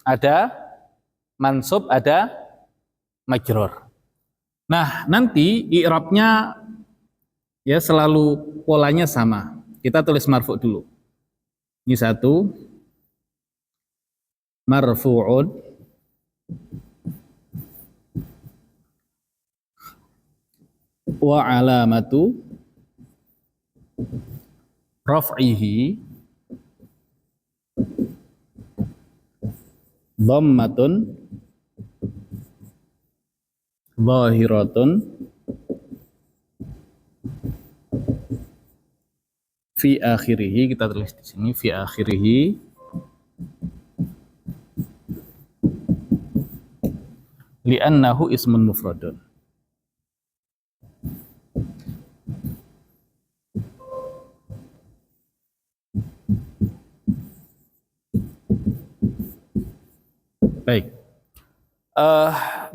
ada mansub, ada majrur. Nah, nanti i'rabnya ya selalu polanya sama. Kita tulis marfu dulu. Ini satu, marfu'un wa alamatu raf'ihi dhammatun zahiratun fi akhirih. Kita tulis di sini fi akhirih li'annahu ismun mufradun. Baik.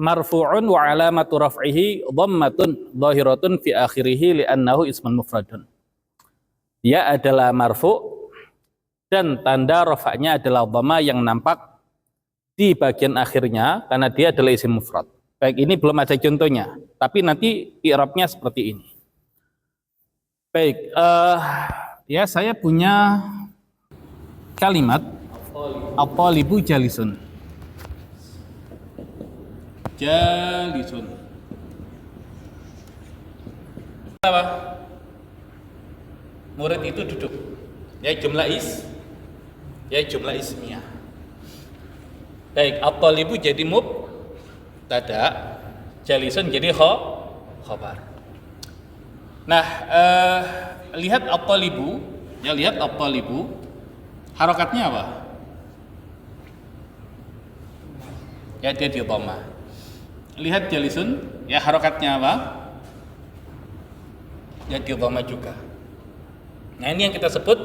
Marfu'un wa alamatu raf'ihi dhammatun zahiratun fi akhirih li'annahu ismun mufradun. Dia adalah marfu' dan tanda rafa'nya adalah dhamma yang nampak di bagian akhirnya karena dia adalah isim mufrad. Baik, ini belum ada contohnya, tapi nanti i'rabnya seperti ini. Baik, ya saya punya kalimat at-talibu jalisun. Jalisun. Apa? Murid itu duduk. Ya jumlah ismiyah. Baik, at-talibu jadi mubtada, jalisun jadi khabar. Nah, lihat at-talibu, ya lihat at-talibu, harokatnya apa? Ya dia di dhamma. Lihat jalisun, ya harokatnya apa? Ya di dhamma juga. Nah, ini yang kita sebut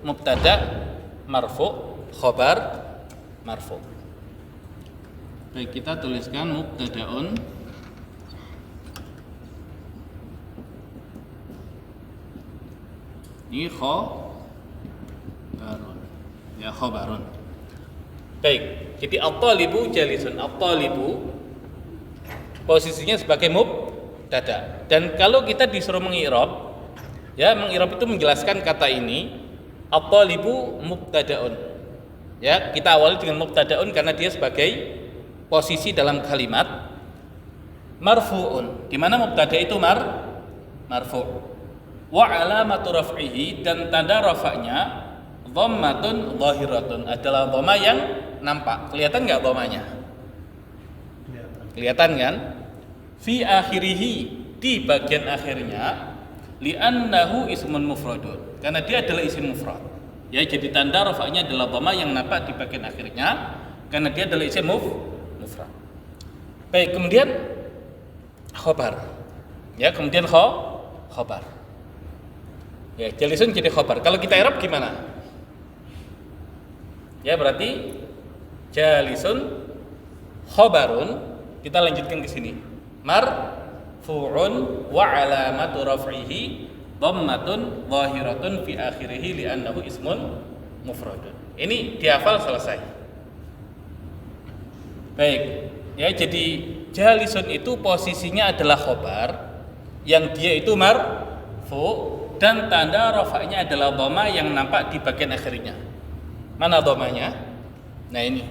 mubtada marfu, khabar marfu. Baik, kita tuliskan mubtadaun ini khabarun. Ya khabarun. Baik, jadi at-talibu jalisun. At-talibu posisinya sebagai mubtada. Dan kalau kita disuruh mengi'rab, ya mengi'rab itu menjelaskan kata ini at-talibu mubtadaun. Ya, kita awali dengan mubtadaun karena dia sebagai posisi dalam kalimat marfu'un. Di mana mubtada itu marfu'. Wa alamatu raf'ihi, dan tanda rafa'nya dhammatun zahiratun, adalah dhamma yang nampak. Kelihatan enggak dhammanya? Kelihatan kan? Fi akhirihi, di bagian akhirnya, li'annahu ismun mufradun, karena dia adalah isim mufrad. Ya, jadi tanda rafa'nya adalah dhamma yang nampak di bagian akhirnya karena dia adalah isim mufrad. Baik, kemudian khobar. Ya, kemudian khobar. Ya, jalisun jadi khobar. Kalau kita i'rab gimana? Ya, berarti jalisun khobarun. Kita lanjutkan ke sini. Marfu'un wa alamatu raf'ihi dhammatun zahiratun fi akhirih li'annahu ismun mufradun. Ini dihafal, selesai. Baik, ya, jadi jalisun itu posisinya adalah khobar yang dia itu marfu dan tanda rafa'nya adalah dhamma yang nampak di bagian akhirnya. Mana dhammanya? Nah, ini.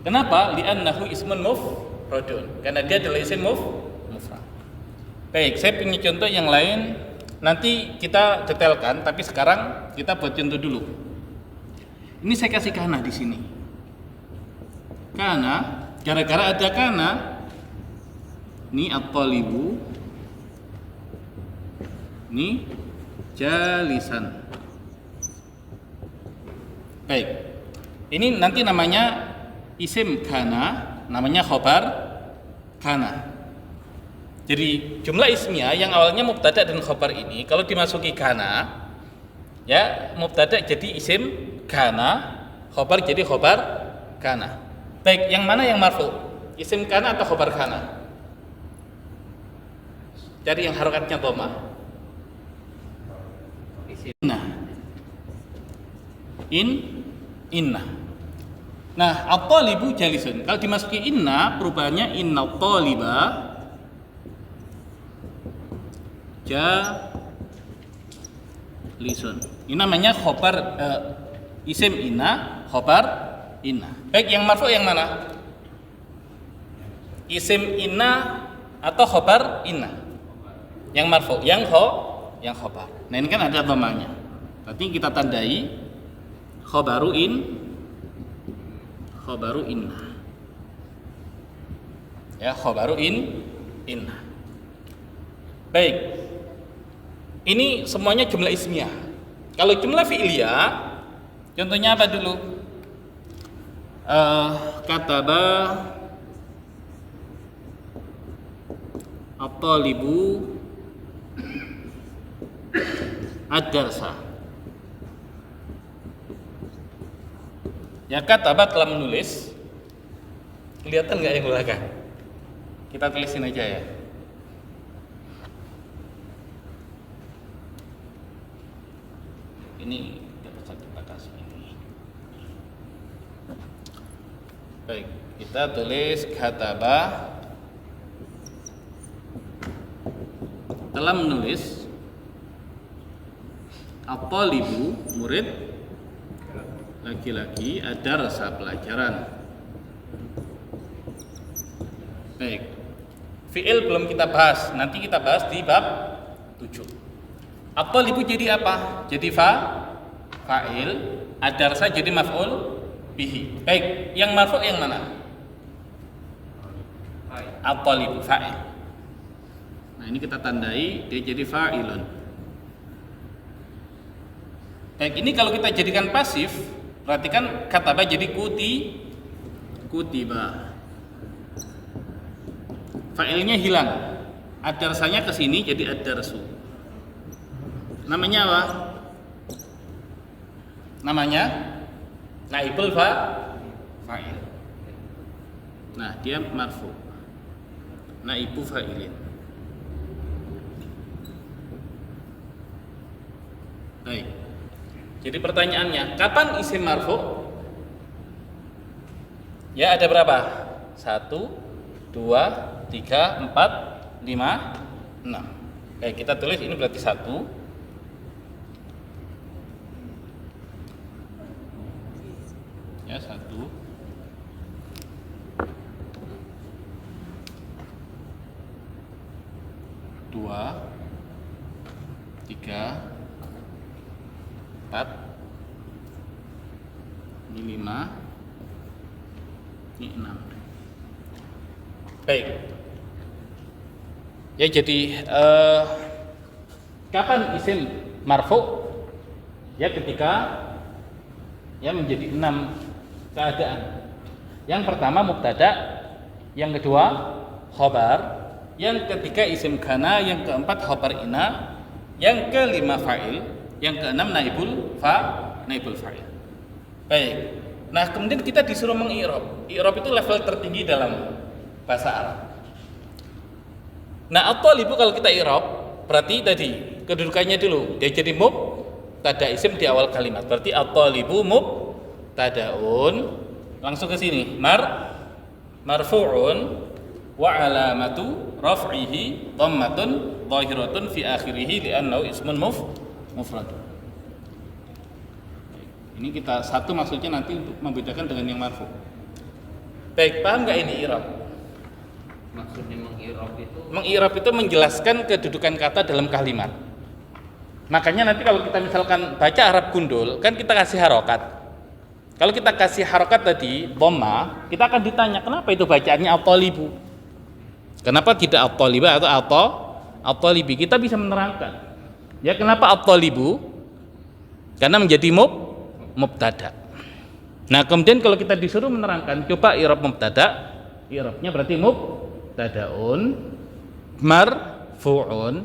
Kenapa? Li'annahu ismun mufradun, karena dia adalah isim mufrad. Baik, saya punya contoh yang lain, nanti kita detailkan, tapi sekarang kita buat contoh dulu. Ini saya kasih kana di sini. Kana, gara-gara ada kana, ini at-talibu, ini jalisan. Baik, ini nanti namanya isim kana, namanya khobar kana. Jadi jumlah ismiyah yang awalnya mubtada dan khobar ini kalau dimasuki kana, ya mubtada jadi isim kana, khobar jadi khobar kana. Baik, yang mana yang marfu? Isim kana atau khobar kana? Cari yang harokatnya dhamma. Inna. Inna. Nah, at-talibu jalisun. Kalau dimasuki inna, perubahannya inna at-taliba jalisun. Ini namanya khobar isim inna, khobar inna. Baik, yang marfu yang mana? Isim inna atau khobar inna? Yang marfu, yang khobar. Nah, ini kan ada dhammahnya. Berarti kita tandai khobaru inna. Ya, khobaru inna. Baik. Ini semuanya jumlah ismiyah. Kalau jumlah fi'liyah, contohnya apa dulu? Kataba at-talibu ad-darsa. Ya, kataba telah menulis. Kelihatan nggak yang belakang? Kita tulisin aja ya. Ini bisa kita kasih ini. Baik, kita tulis kataba telah menulis at-talibu murid laki-laki ada rasa pelajaran. Baik, fi'il belum kita bahas, nanti kita bahas di bab 7. At-talibu jadi apa? Jadi fa'il, ad-darsa jadi maf'ul bihi. Baik, yang marfu' yang mana? At-talibu fa'il. Nah, ini kita tandai dia jadi fa'ilun. Baik, ini kalau kita jadikan pasif, perhatikan kataba jadi kutiba. Fa'ilnya hilang. Ad-darsanya ke sini jadi ad-darsu. Namanya apa? Namanya naibul fa'il. Nah, dia marfu. Naibu fa'ilin. Baik. Jadi pertanyaannya, kapan isim marfu? Ya, ada berapa? 1, 2, 3, 4, 5, 6. Baik, kita tulis ini berarti 1. Ya, 1, 2, 3, 4, ini 5, ini 6. Baik. Ya, jadi kapan isim marfu? Ya, ketika ya menjadi 6 keadaan. Yang pertama mubtada, yang kedua khobar, yang ketiga isim kana, yang keempat khobar ina, yang kelima fa'il, yang keenam naibul fa'il. Baik. Nah, kemudian kita disuruh mengi'rab. I'rab itu level tertinggi dalam bahasa Arab. Nah, at-talibu kalau kita i'rab, berarti tadi kedudukannya dulu dia jadi mubtada isim di awal kalimat. Berarti at-talibu mubtadaun, langsung ke sini marfu'un wa alamatu raf'ihi dhammatun dhahiratun fi akhirih li'annahu ismun mufrad. Ini kita satu maksudnya nanti untuk membedakan dengan yang marfu. Baik, paham nggak ini i'rab? Maksudnya Meng'irab itu menjelaskan kedudukan kata dalam kalimat. Makanya nanti kalau kita misalkan baca Arab gundul, kan kita kasih harokat. Kalau kita kasih harokat tadi, dhamma, kita akan ditanya kenapa itu bacaannya at-talibu. Kenapa tidak at-taliba atau at-talibi? Kita bisa menerangkan. Ya, kenapa at-talibu? Karena menjadi mubtada. Nah, kemudian kalau kita disuruh menerangkan, coba i'rab mubtada. I'rabnya berarti mubtadaun marfu'un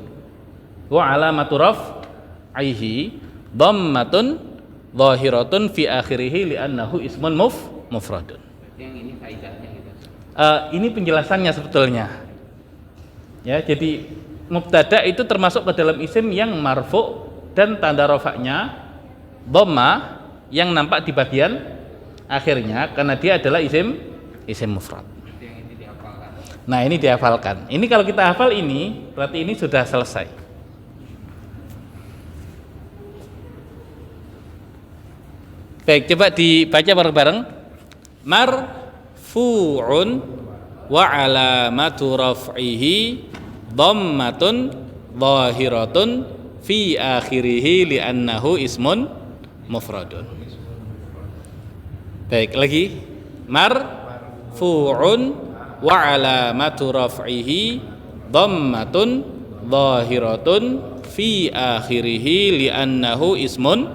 wa alamatu raf'ihi dhammatun dhahiratun fi akhirih li'annahu ismun mufradun. yang ini faedahnya gitu. Ini penjelasannya sebetulnya. Ya, jadi mubtada itu termasuk ke dalam isim yang marfu' dan tanda rafa'nya dhamma yang nampak di bagian akhirnya karena dia adalah isim mufrad. Itu yang ini dihafalkan. Nah, ini dihafalkan. Ini kalau kita hafal ini, berarti ini sudah selesai. Baik, coba dibaca bareng-bareng. Marfu'un wa alamatu raf'ihi dhammatun zahiratun fi akhirih li'annahu ismun mufradun. Baik, lagi. Marfu'un wa alamatu raf'ihi dhammatun zahiratun fi akhirih li'annahu ismun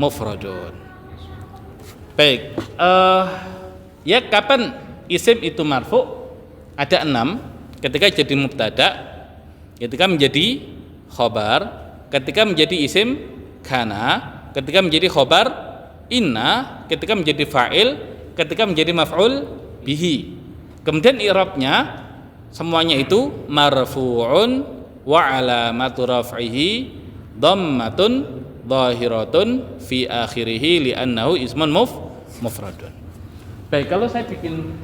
mufradun. Baik, ya kapan isim itu marfu? Ada 6. Ketika jadi mubtada, ketika menjadi khobar, ketika menjadi isim kana, ketika menjadi khobar inna, ketika menjadi fa'il, ketika menjadi maf'ul bihi. Kemudian i'rabnya semuanya itu marfu'un wa alamatu raf'ihi dhammatun zahiratun fi akhirih li'annahu ismun mufradun. Baik, kalau saya bikin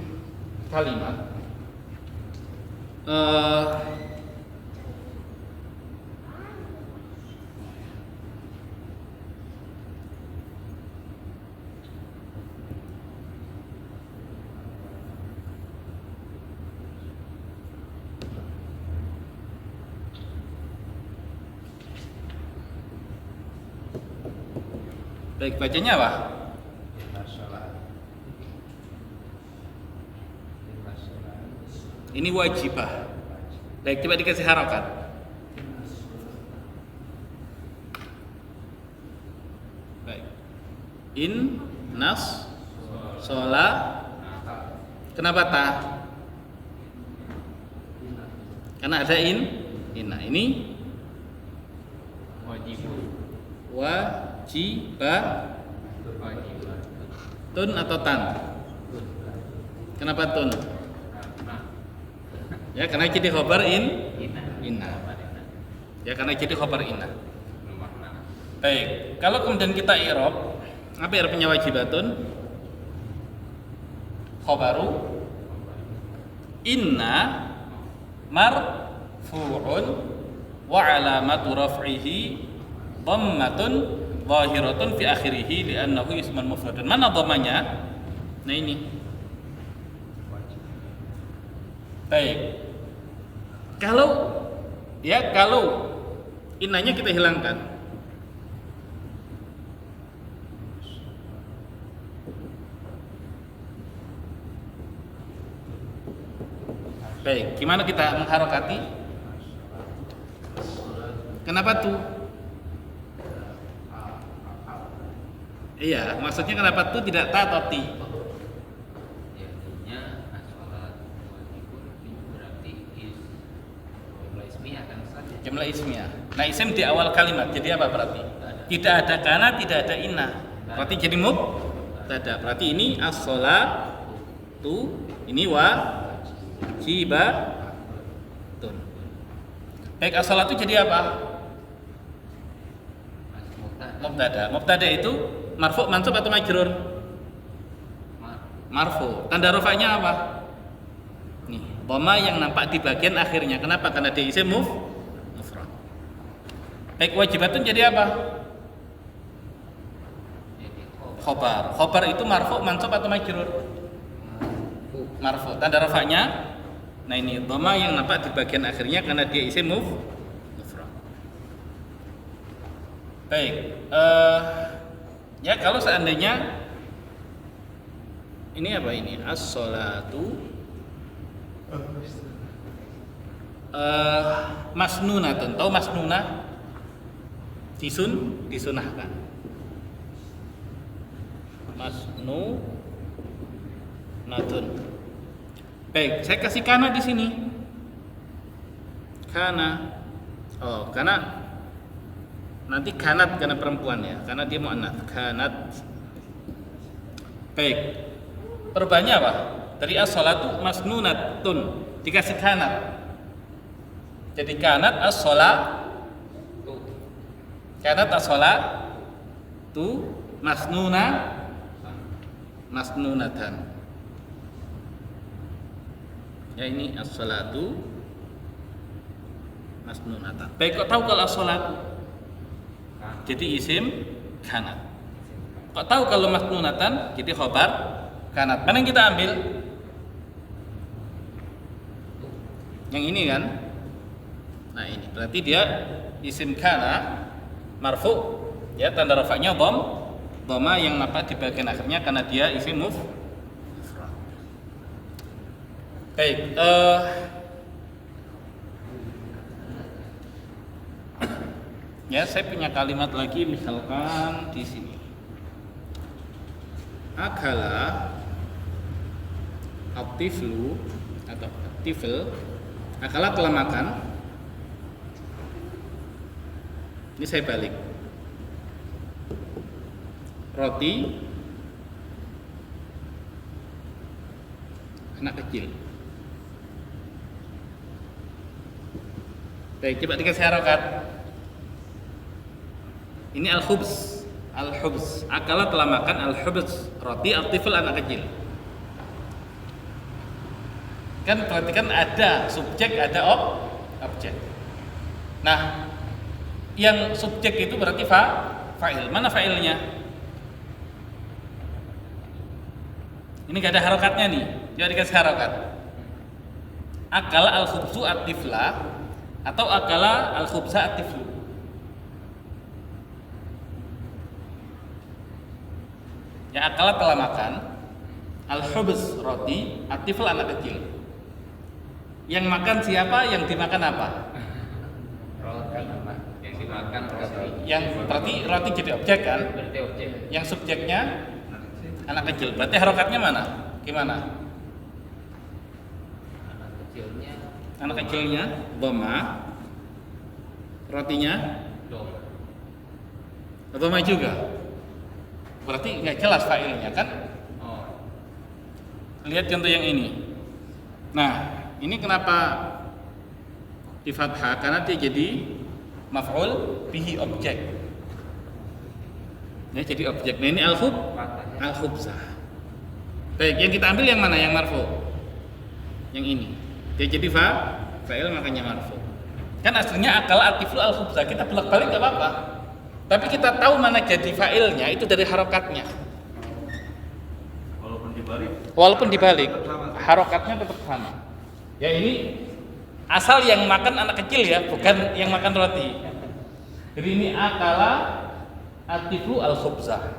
kalimat baik, bacanya apa? Ini wajibah. Baik, coba dikasih harokat. Baik. In nas shola. Kenapa ta? Karena ada inna. Ini wajibah. Tun atau tan? Kenapa tun? Ya, karena jadi khobar inna. Ya, karena jadi khobar inna. Baik, kalau kemudian kita i'rab, apa i'rabnya wajibatun? Khobaru inna marfu'un wa alamatu raf'ihi dhammatun zahiratun fi akhirih li'annahu ismun mufradun. Mana dhammanya? Nah, ini. Baik. Kalau innanya kita hilangkan. Baik, gimana kita mengharokati? Kenapa tuh? Iya, maksudnya kenapa tuh tidak ta atau ti? Jumlah ismiyah. Nah, isim di awal kalimat jadi apa berarti? Tidak ada kana, tidak ada inna. Berarti jadi mubtada. Berarti ini as-sholatu, ini wajibatun. Baik, as-sholatu jadi apa? Mubtada. Mubtada itu marfu, mansub atau majrur? Marfu. Tanda rafa'nya apa? Nih, dhamma yang nampak di bagian akhirnya. Kenapa? Karena dia isim mufrad. Baik, wajibatun jadi apa? Khobar. Khobar itu marfu, mansub atau majrur? Marfu. Tanda rafa'nya, nah ini dhamma yang nampak di bagian akhirnya karena dia isim mufrad. Baik, ya kalau seandainya ini apa ini? As-sholatu masnunatun. Tahu masnunah? Disunahkan. Masnunatun. Baik, saya kasih kana di sini. Kana. Oh, karena nanti kanat karena perempuan ya, karena dia muannats. Kanat. Baik. Perubahannya apa? Dari as-sholatu masnunatun dikasih kanat. Jadi kanat as-sholatu. Kanat as-sholatu masnuna masnunatan. Ya ini as-salatu masnunatan. Baik, kok tahu kalau as-salatu jadi isim kanat? Kok tahu kalau masnunatan jadi khobar kanat? Mana yang kita ambil? Yang ini kan? Nah ini berarti dia isim kana marfu, ya tanda rafa'nya dhamma yang nampak di bagian akhirnya karena dia isim mufrad. Baik, ya saya punya kalimat lagi misalkan di sini. Akala at-tiflu atau at-tifl, akala telah makan. Ini saya balik. Roti anak kecil. Baik, coba dikasih harokat. Ini al-khubz. Al-khubz. Akala telah makan al-khubz. Roti al-tifl anak kecil. Kan berarti kan ada subjek, ada objek. Nah, yang subjek itu berarti fa'il. Mana fa'ilnya? Ini gak ada harokatnya nih. Coba dikasih harokat. Akala al-khubzu at-tifla atau akala al-khubza at-tiflu. Ya, akala telah makan, al-khubz roti, at-tifl anak kecil. Yang makan siapa? Yang dimakan apa? Roti. Yang dimakan roti. Yang berarti roti jadi objek kan? Berarti objek. Yang subjeknya anak kecil. Berarti harokatnya mana? Gimana? Anak kecilnya. Anak kecilnya dhamma, rotinya Dom. dhamma juga. Berarti nggak jelas fa'ilnya kan? Oh. Lihat contoh yang ini. Nah, ini kenapa di fathah? Karena dia jadi maf'ul bihi, objek. Ya, jadi objek. Nah, ini Fathahnya. al-khubzah. Baik, yang kita ambil yang mana? Yang marfu. Yang ini. Dia jadi fa'il makanya marfu. Kan aslinya akal atiflu al-khubzah. Kita bolak-balik enggak apa-apa. Tapi kita tahu mana jadi fa'ilnya itu dari harokatnya. Walaupun dibalik, harokatnya tetap sama. Ya ini asal yang makan anak kecil ya, bukan yang makan roti. Jadi ini akala atiflu al-khubzah.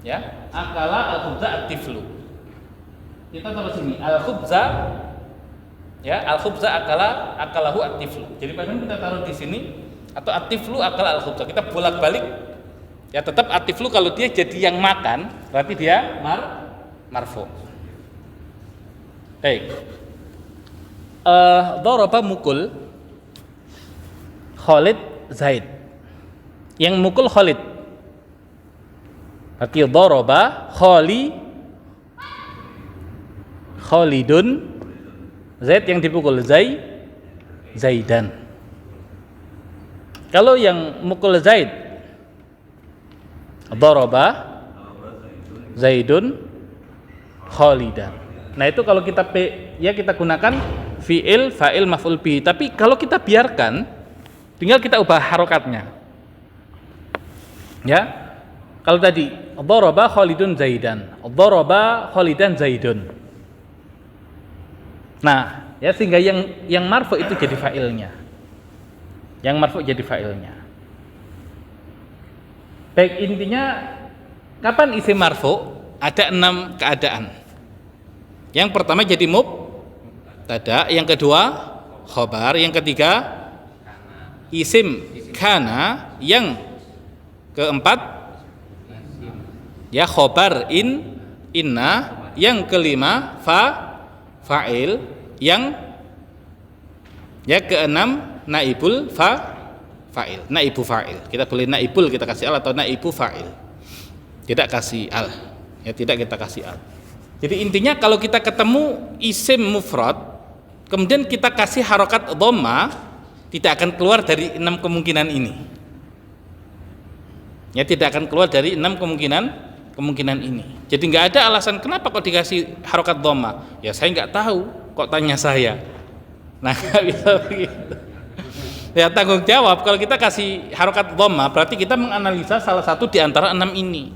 Ya, akala al-khubzah atiflu. Kita taruh sini al-khubzah. Ya, al-khubzah akalahu atiflu. Jadi padahal kita taruh di sini atau atiflu akala al-khubzah. Kita bolak-balik. Ya tetap atiflu kalau dia jadi yang makan, berarti dia marfu. Baik. Daraba mukul Khalid Zaid. Yang mukul Khalid. Berarti daraba Khalidun, Zaid yang dipukul Zaidan. Kalau yang mukul Zaid daraba Zaidun Khalidan. Nah itu kalau kita kita gunakan fi'il, fa'il, maf'ul bihi. Tapi kalau kita biarkan, tinggal kita ubah harokatnya. Ya, kalau tadi daraba Khalidun Zaidan, daraba Khalidan Zaidun. Nah, ya sehingga yang marfu itu jadi fa'ilnya. Yang marfu jadi fa'ilnya. Baik, intinya kapan isim marfu? Ada 6 keadaan. Yang pertama jadi mubtada, yang kedua khobar, yang ketiga isim kana, yang keempat ya khobar inna, yang kelima fa'il, yang ya keenam naibul fa'il, naibu fa'il. Kita boleh naibul kita kasih al atau naibu fa'il. Tidak kasih al. Ya tidak kita kasih al. Jadi intinya kalau kita ketemu isim mufrad kemudian kita kasih harokat dhamma, tidak akan keluar dari 6 kemungkinan ini. Ya tidak akan keluar dari 6 kemungkinan kemungkinan ini. Jadi nggak ada alasan kenapa kok dikasih harokat dhamma. Ya saya nggak tahu, kok tanya saya. Nah nggak bisa begitu. Ya tanggung jawab kalau kita kasih harokat dhamma berarti kita menganalisa salah satu di antara 6 ini.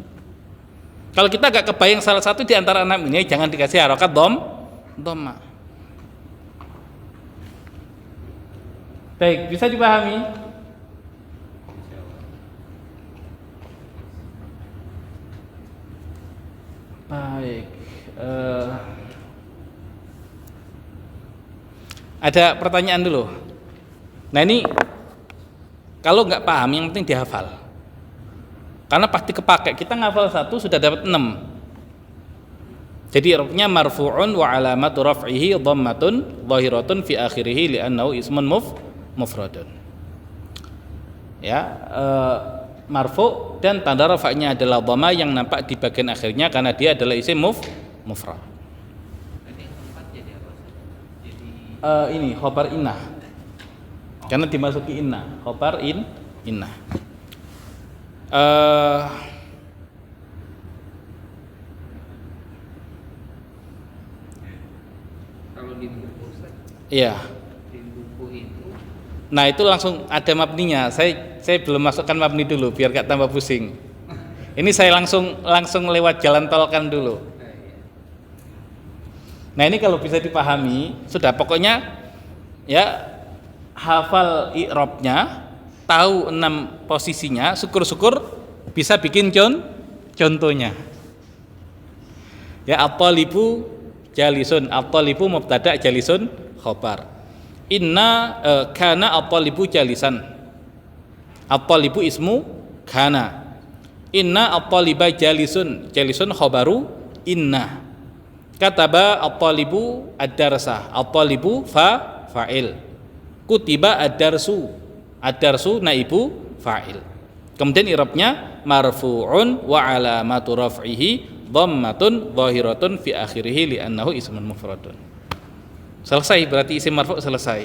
Kalau kita nggak kebayang salah satu di antara 6 ini, jangan dikasih harokat dhamma. Baik, bisa dipahami? Baik, ada pertanyaan dulu. Nah ini kalau nggak paham yang penting dihafal, karena pasti kepake. Kita ngafal satu sudah dapat 6. Jadi rupanya marfu'un wa alamatu raf'ihi dhammatun zahiratun fi akhirih li'annahu ismun mufradun. Ya, marfu dan tanda rafa'nya adalah dhamma yang nampak di bagian akhirnya karena dia adalah isim mufrad. Ini yang keempat jadi apa? Jadi Ini khobar innah. Karena dimasuki innah, khobar innah. kalau di buku Ustaz, Iya. di buku itu Nah itu langsung ada mabninya. Saya belum masukkan mabni dulu biar gak tambah pusing. Ini saya langsung lewat jalan tolkan dulu. Nah ini kalau bisa dipahami sudah, pokoknya ya hafal i'rabnya, tahu 6 posisinya, syukur-syukur bisa bikin contohnya. Ya at-talibu jalisun, at-talibu mubtada, jalisun khobar. Inna kana at-talibu jalisan. At-talibu ismu kana. Inna at-taliba jalisun, jalisun khobaru inna. Kataba at-talibu ad-darsa, at-talibu fa'il. Kutiba ad-darsu, ad-darsu naibu fa'il. Kemudian i'rabnya marfu'un wa alamatu raf'ihi dhammatun zahiratun fi akhirih li'annahu ismun mufradun. Selesai, berarti isim marfu' selesai.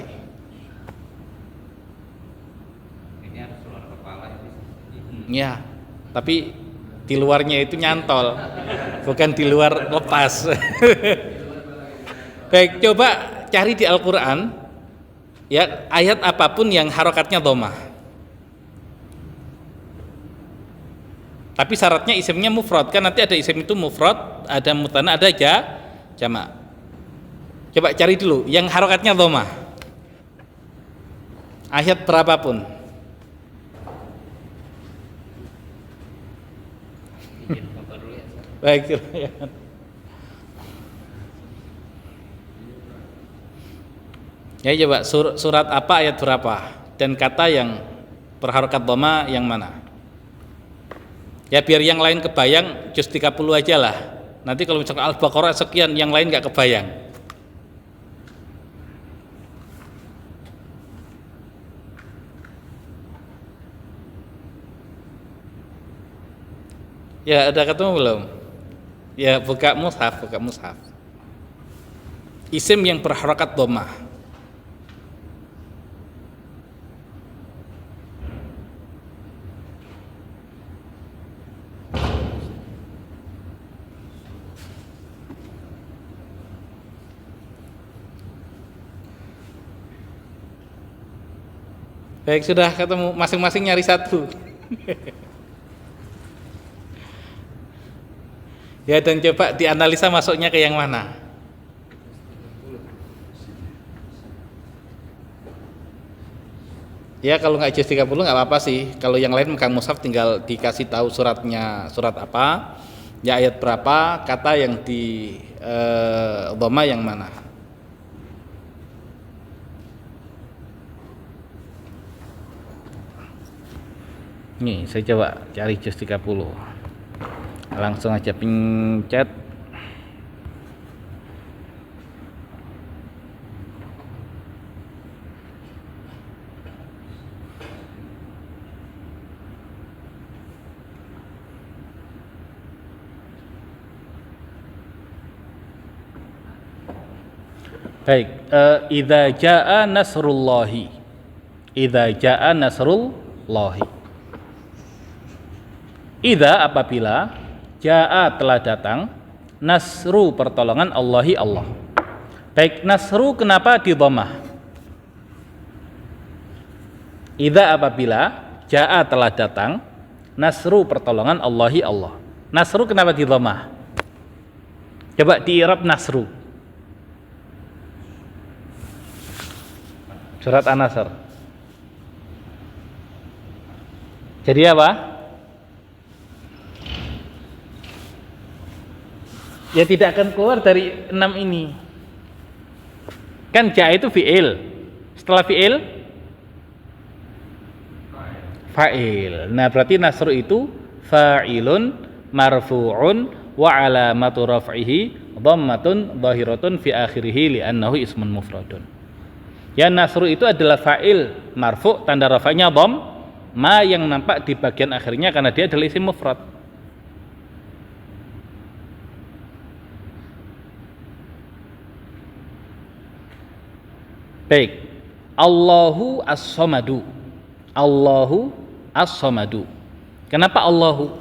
ini harus keluar kepala itu. Ya, tapi di luarnya itu nyantol, bukan di luar lepas. Baik, coba cari di Al-Quran ya ayat apapun yang harokatnya dhammah. Tapi syaratnya isimnya mufrad, kan nanti ada isim itu mufrad, ada mutanna, ada jamak. Coba cari dulu yang harokatnya dhammah. Ayat berapapun. Izin foto dulu ya Ustaz. Baik. Ya coba surat apa ayat berapa dan kata yang berharokat dhammah yang mana? Ya biar yang lain kebayang, juz 30 aja lah. Nanti kalau misalkan Al-Baqarah sekian, yang lain nggak kebayang. Ya ada ketemu belum? Ya buka mushaf, buka mushaf. Isim yang berharokat dhammah. Baik, sudah ketemu, masing-masing nyari satu. Ya dan coba dianalisa masuknya ke yang mana. Ya kalau nggak juz 30 nggak apa-apa sih. Kalau yang lain megang mushaf tinggal dikasih tahu suratnya, surat apa, ya ayat berapa, kata yang di dhammah yang mana. Nih, saya coba cari juz 30. Langsung aja pencet. Baik, idza jaa nasrullahi. Idza jaa nasrullahi. Idza apabila Jaa telah datang, nasru pertolongan Allahi Allah. Baik, nasru kenapa di dhammah? Idza apabila jaa telah datang, nasru pertolongan Allahi Allah. Nasru kenapa di dhammah? Coba di i'rab nasru. Surat An-Nasr. Jadi apa? Ya tidak akan keluar dari 6 ini. Kan ja itu fi'il. Setelah fi'il fa'il. Nah, berarti nasru itu fa'ilun marfu'un wa alamatu raf'ihi dhammatun dhahiratun fi akhirih li'annahu ismun mufradun. Ya, nasru itu adalah fa'il marfu', tanda rafa'nya dhamma yang nampak di bagian akhirnya karena dia adalah isim mufrad. Baik. Allahu as-samadu. Allahu as-samadu. Kenapa Allahu?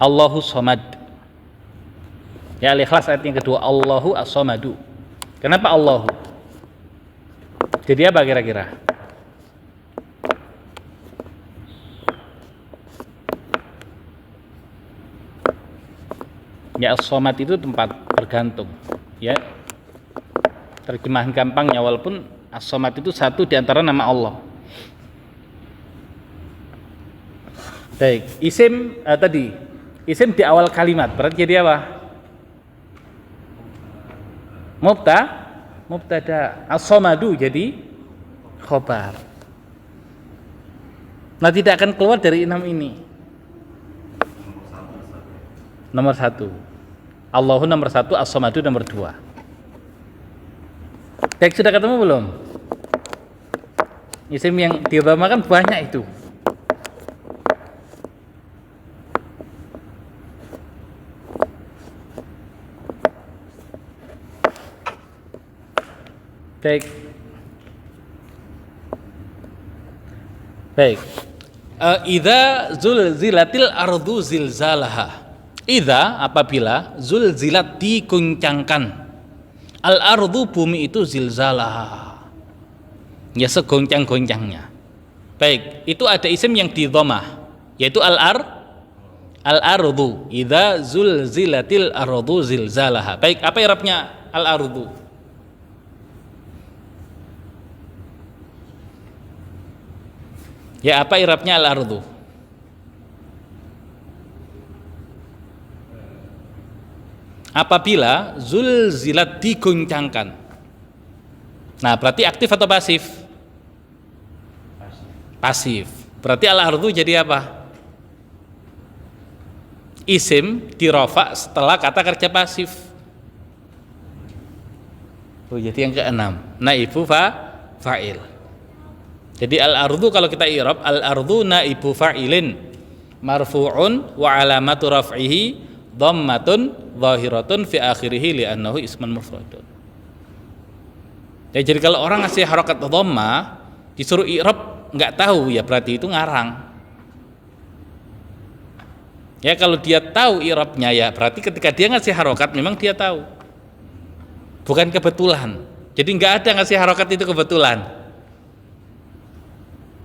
Allahu samad. Ya, Al-Ikhlas ayat yang kedua, Allahu as-samadu. Kenapa Allahu? Jadi apa kira-kira? Ya, as-samad itu tempat bergantung. Ya, terjemahan gampangnya, walaupun as-samad itu satu di antara nama Allah. Baik, isim tadi isim di awal kalimat berarti jadi apa? Mubtada. As-samadu jadi khobar. Nah, tidak akan keluar dari 6 ini. Nomor 1 Allahu nomor 1, as-samadu nomor 2. Baik, sudah ketemu belum? Isim yang diramakan banyak itu. Baik. Idza zulzilatil ardu zilzalaha. Idza apabila zulzilat diguncangkan. Al ardu bumi itu zilzalaha. Ya, segoncang-goncangnya. Baik, itu ada isim yang di dhammah yaitu al ardu. Idza zulzilatil ardu zilzalaha. Baik, apa i'rabnya al ardu? Ya, apa i'rabnya al-ardu? Apabila zulzilat diguncangkan. Nah, berarti aktif atau pasif? Pasif. Berarti al-ardu jadi apa? Isim dirofa setelah kata kerja pasif. Oh, jadi yang ke-6 naibu fa'il. Jadi al-ardu kalau kita i'rab, al-ardu naibu fa'ilin marfu'un wa alamatu raf'ihi dhammatun zahiratun fi akhirih li'annahu ismun mufradun. Ya, jadi kalau orang ngasih harakat dhamma disuruh i'rab nggak tahu, ya berarti itu ngarang. Ya, kalau dia tahu i'rabnya, ya berarti ketika dia ngasih harakat memang dia tahu. Bukan kebetulan. Jadi nggak ada ngasih harakat itu kebetulan.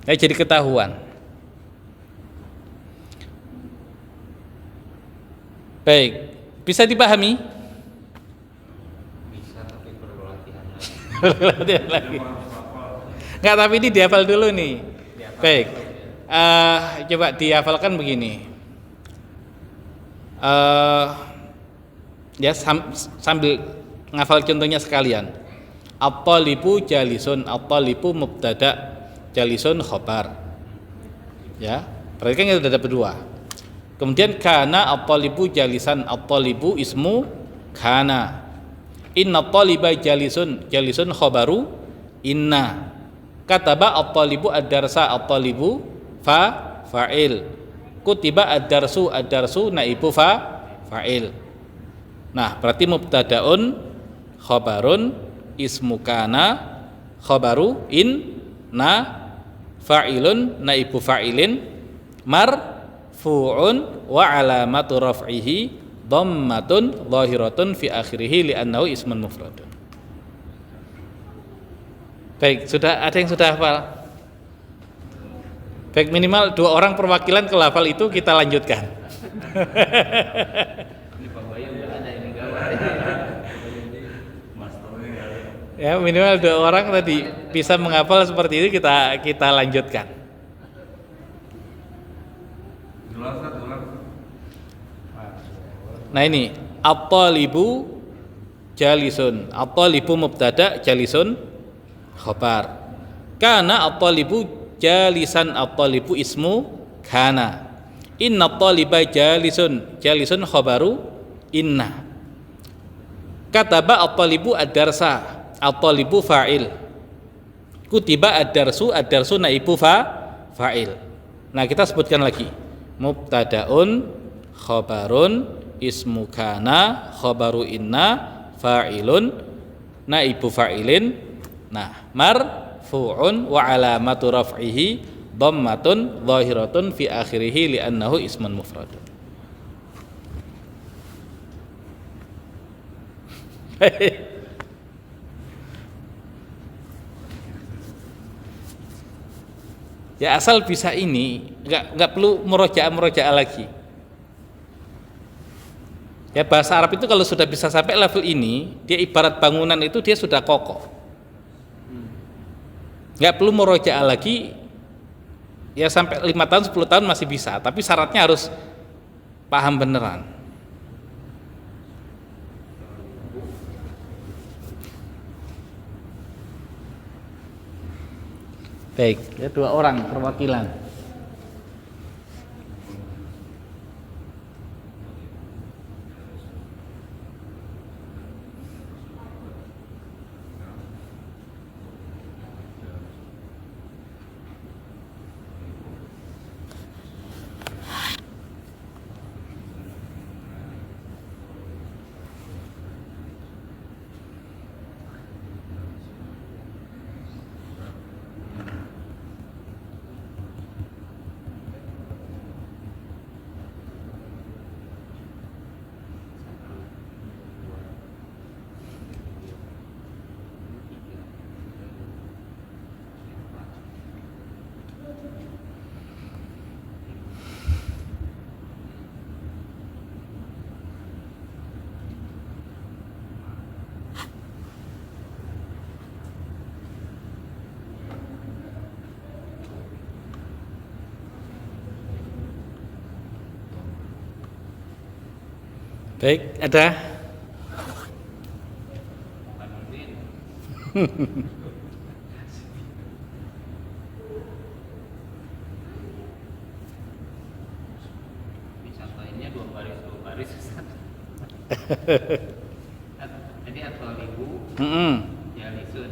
Ya, jadi ketahuan. Baik, bisa dipahami? Bisa, tapi perlu latihan lagi. Enggak, tapi ini dihafal dulu nih. Baik, coba dihafalkan begini. Ya, sambil ngafal contohnya sekalian. At-talibu jalisun, at-talibu mubtada, jalisun khobar. Ya, berarti kan kita ada berdua. Kemudian kana at-talibu jalisan, at-talibu ismu kana. Inna at-taliba jalisun, jalisun khobaru inna. Kataba at-talibu ad-darsa, at-talibu fa'il. Kutiba ad-darsu, ad-darsu naibu fa'il. Nah, berarti mubtadaun khabarun ismu kana khabaru inna fa'ilun naibu fa'ilin marfu'un wa alamatu raf'ihi dhammatun zahiratun fi akhirih li'annahu ismun mufradun. Baik, sudah ada yang sudah hafal? Baik, minimal 2 orang perwakilan kalau hafal itu kita lanjutkan. Ini Pak Bayu nggak ada ini gambar. Ya, minimal 2 orang tadi bisa menghafal seperti itu, kita lanjutkan. Nah ini at-talibu jalisun. At-talibu mubtada, jalisun khabar. Kana at-talibu jalisan, at-talibu ismu kana. Inna at-taliba jalisun, jalisun khabaru inna. Kataba at-talibu ad-darsa, at-talibu fa'il. Kutiba ad-darsu, ad-darsu naibu fa'il. Nah, kita sebutkan lagi. Mubtadaun khabarun ismu kana khabaru inna fa'ilun naibu fa'ilin. Nah, marfu'un wa alamatu raf'ihi dhammatun zahiratun fi akhirih li'annahu ismun mufradun. Ya asal bisa ini, nggak perlu murojaah lagi. Ya bahasa Arab itu kalau sudah bisa sampai level ini, dia ibarat bangunan itu dia sudah kokoh. Nggak perlu murojaah lagi. Ya sampai 5 tahun 10 tahun masih bisa, tapi syaratnya harus paham beneran. Baik, ya 2 orang perwakilan. Baik, ada? Bisa lainnya 2 baris. Jadi at-talibu jalisun.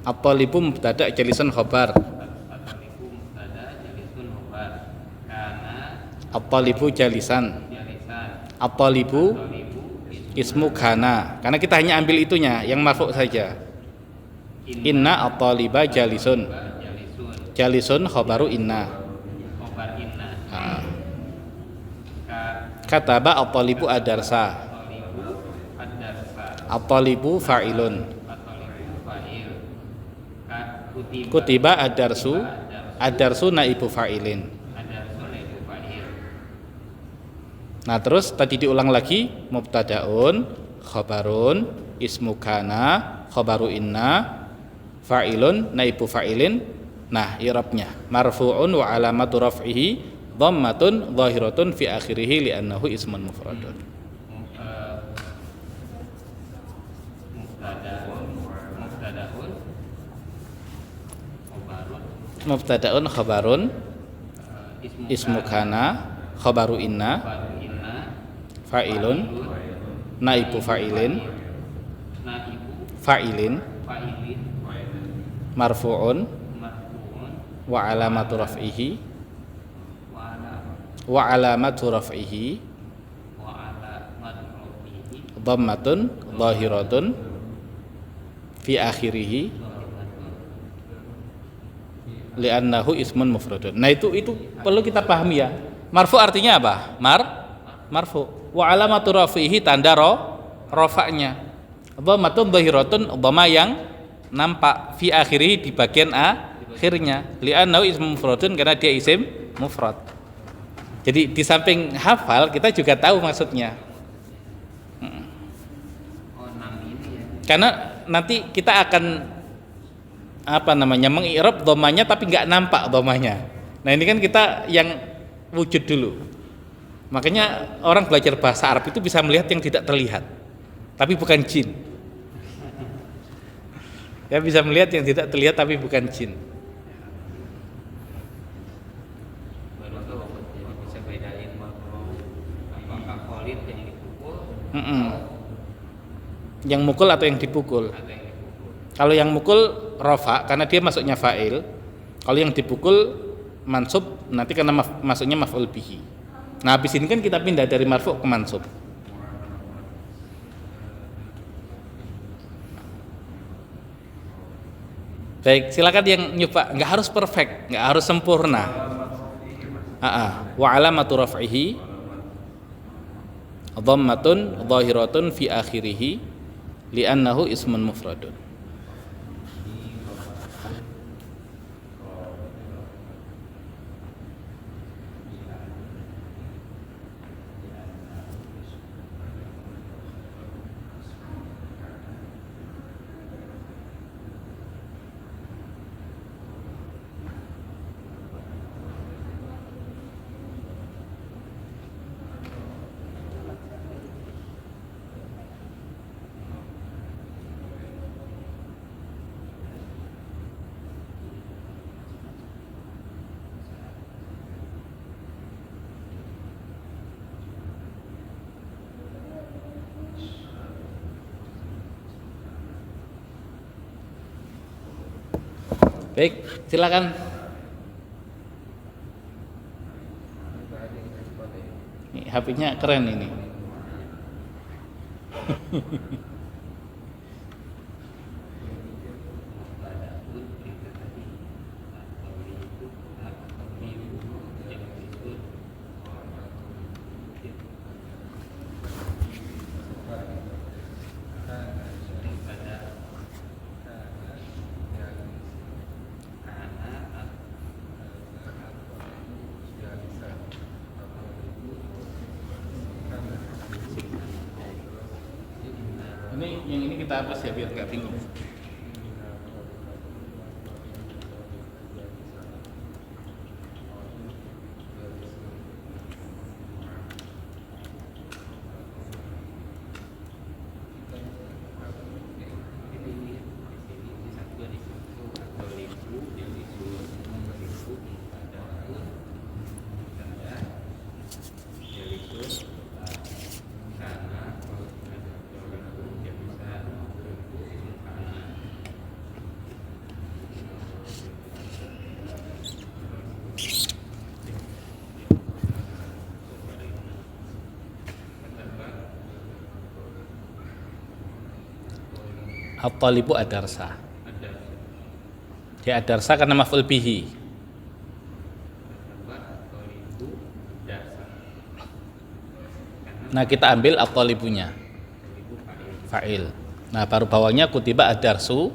At-talibu mubtada, jalisun khabar. At-talibu mubtada, jalisun khabar. Kana At-talibu jalisan. jalisan. At-talibu At-talibu ismu kana. Karena kita hanya ambil itunya, yang marfu saja. Inna at-taliba jalisun. jalisun. Jalisun khabaru inna. Khabar inna. Kataba at-talibu ad-darsa. At-talibu ad-darsa. At-talibu fa'ilun. At-talibu fa'il. Kutiba ad-darsu. Ad-darsu naibu fa'ilin. Ad-darsu naibu fa'il. Nah, terus tadi diulang lagi, mubtadaun khabarun ismu kana khabaru inna fa'ilun naibu fa'ilin. Nah, i'rabnya marfu'un wa alamatu raf'ihi dhammatun zahiratun fi akhirih li'annahu ismun mufradun. Mubtadaun khabarun ismu kana khabaru inna fa'ilun naibu fa'ilin fa'ilin marfu'un wa alamatu raf'ihi dhammatun zahiratun fi akhirih li'annahu ismun mufradun. Nah, itu perlu kita pahami ya. Marfu artinya apa? Marfu. Wa alamatu rafihi tanda rafa'nya. Dhammatun dhahiratun, dhamma yang nampak fi akhirih di bagian akhirnya. Li'annahu ismun mufradun karena dia isim mufrad. Jadi di samping hafal kita juga tahu maksudnya. Oh, 6 ini ya. Karena nanti kita akan mengi'rab dhammanya tapi nggak nampak dhammanya. Nah, ini kan kita yang wujud dulu. Makanya orang belajar bahasa Arab itu bisa melihat yang tidak terlihat, tapi bukan jin. Ya, bisa melihat yang tidak terlihat tapi bukan jin. Baru tuh bisa bedain apakah Khalid yang dipukul Yang mukul atau yang dipukul. atau yang dipukul. Kalau yang mukul rofa karena dia masuknya fa'il. Kalau yang dipukul mansub nanti karena masuknya maf'ul bihi. Nah, habis ini kan kita pindah dari marfu ke mansub. Baik, silakan yang nyoba. Nggak harus perfect, nggak harus sempurna. Wa alamatu raf'ihi dhammatun dhahiratun fi akhirih li'annahu ismun mufradun. Baik, silakan. Ini HP-nya keren ini. Yang ini kita hapus ya biar nggak bingung. At-talibu adarsa. Dia adarsa karena maf'ul bihi. Nah, kita ambil at-talibunya fa'il. Nah, baru bawahnya kutiba adarsu.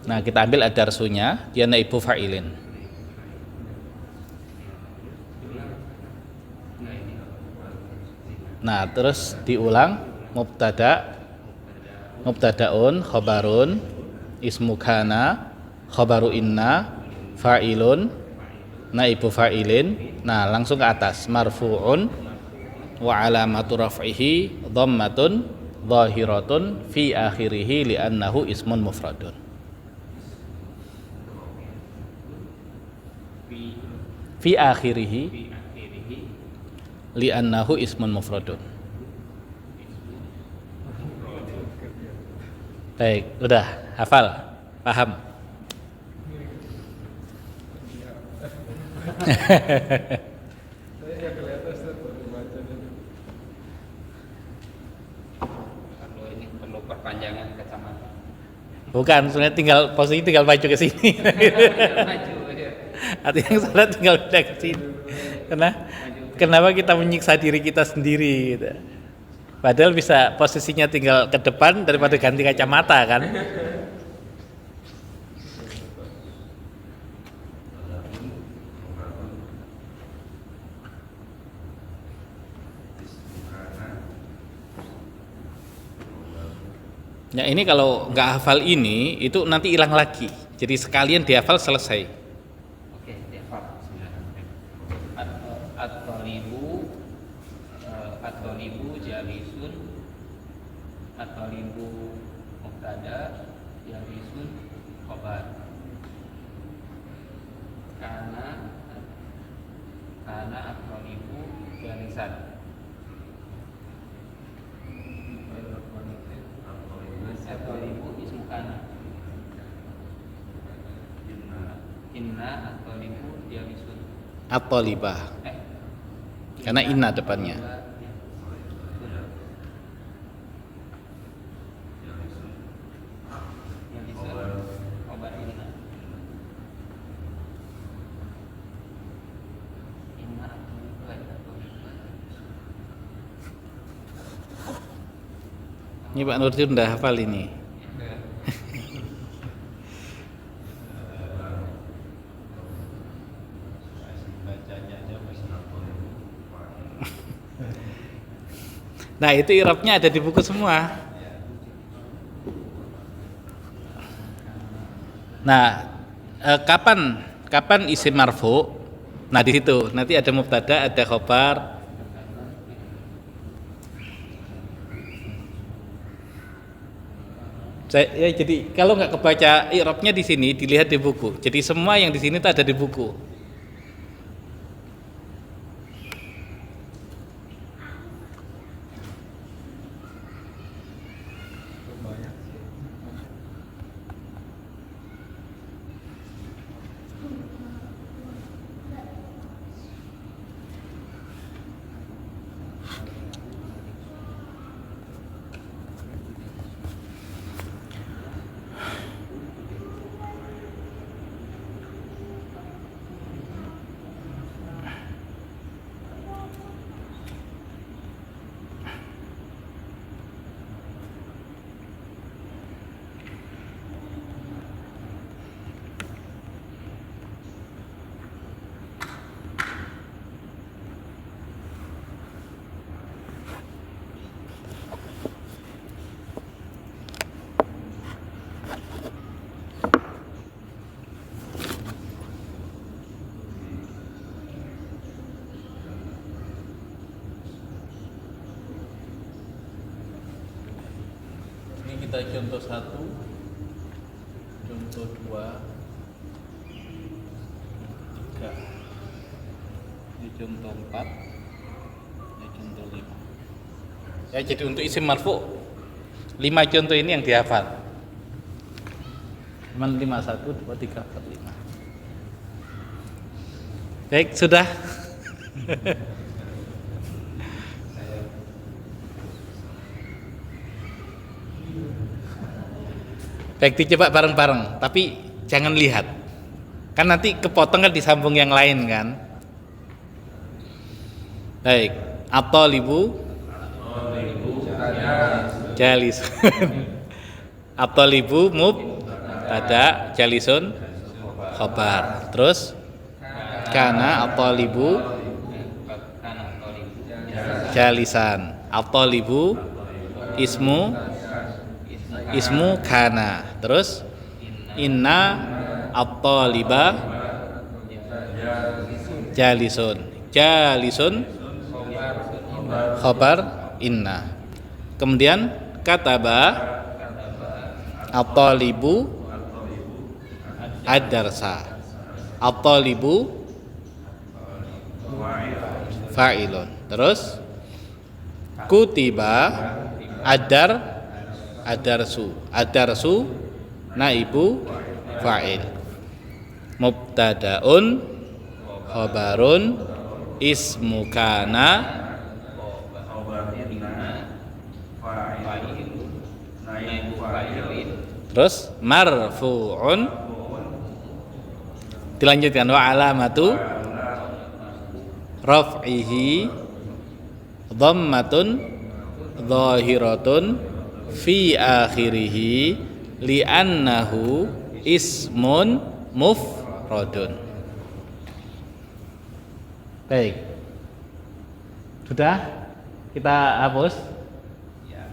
Nah, kita ambil adarsunya, dia naibu fa'ilin. Nah, terus diulang mubtada'un, khobarun, ismu kana, khobaru inna, fa'ilun, naibu fa'ilin. Nah, langsung ke atas, marfu'un wa alamatu raf'ihi dhammatun dhahiratun fi akhirih li'annahu ismun mufradun. Fi akhirih li'annahu ismun mufradun. Baik, udah hafal, paham. Kalau ini perlu perpanjangan kacamata. Bukan, sebenarnya tinggal posisi tinggal maju ke sini. Maju. Artinya yang salah tinggal pindah ke sini. Kenapa kita menyiksa diri kita sendiri gitu. Padahal bisa posisinya tinggal ke depan daripada ganti kacamata kan. Ya ini kalau nggak hafal ini itu nanti hilang lagi. Jadi sekalian dihafal selesai. Oke, dihafal. At-talibu jalisun, at-talibu mubtada, jalisun khabar. Kana at-talibu jalisan. At-talibu ismu kana. Inna at-talibu jalisun. At-talibah. Karena inna depannya. Ini Pak Nurdin udah hafal ini. Nah itu i'rabnya ada di buku semua. Nah kapan isim marfu? Nah di situ nanti ada mubtada, ada khobar. Jadi kalau nggak kebaca i'rabnya di sini dilihat di buku. Jadi semua yang di sini tuh ada di buku. Kita contoh 1, contoh 2, 3, ini contoh 4, ini contoh 5. Ya jadi untuk isim marfu 5 contoh ini yang dihafal. Cuman 5, 1, 2, 3, 4, 5. Baik, sudah. Baik, dicoba bareng-bareng, tapi jangan lihat. Kan nanti kepotong kan disambung yang lain kan. Baik, at-talibu jalisun. At-talibu mubtada, jalisun khobar. Terus kana at-talibu jalisan. At-talibu ismu kana. Terus inna at-taliba jalisun. Jalisun khabar inna. Kemudian kataba at-talibu ad-darsa. At-talibu fa'ilun. Terus kutiba ad-darsu naibu fa'il. Mubtadaun khabarun ismu kana terus marfu'un Dilanjutkan wa alamatu raf'ihi dhammatun dhahiratun fi akhirih li'annahu ismun mufradun. Baik. Sudah kita hapus? Ya.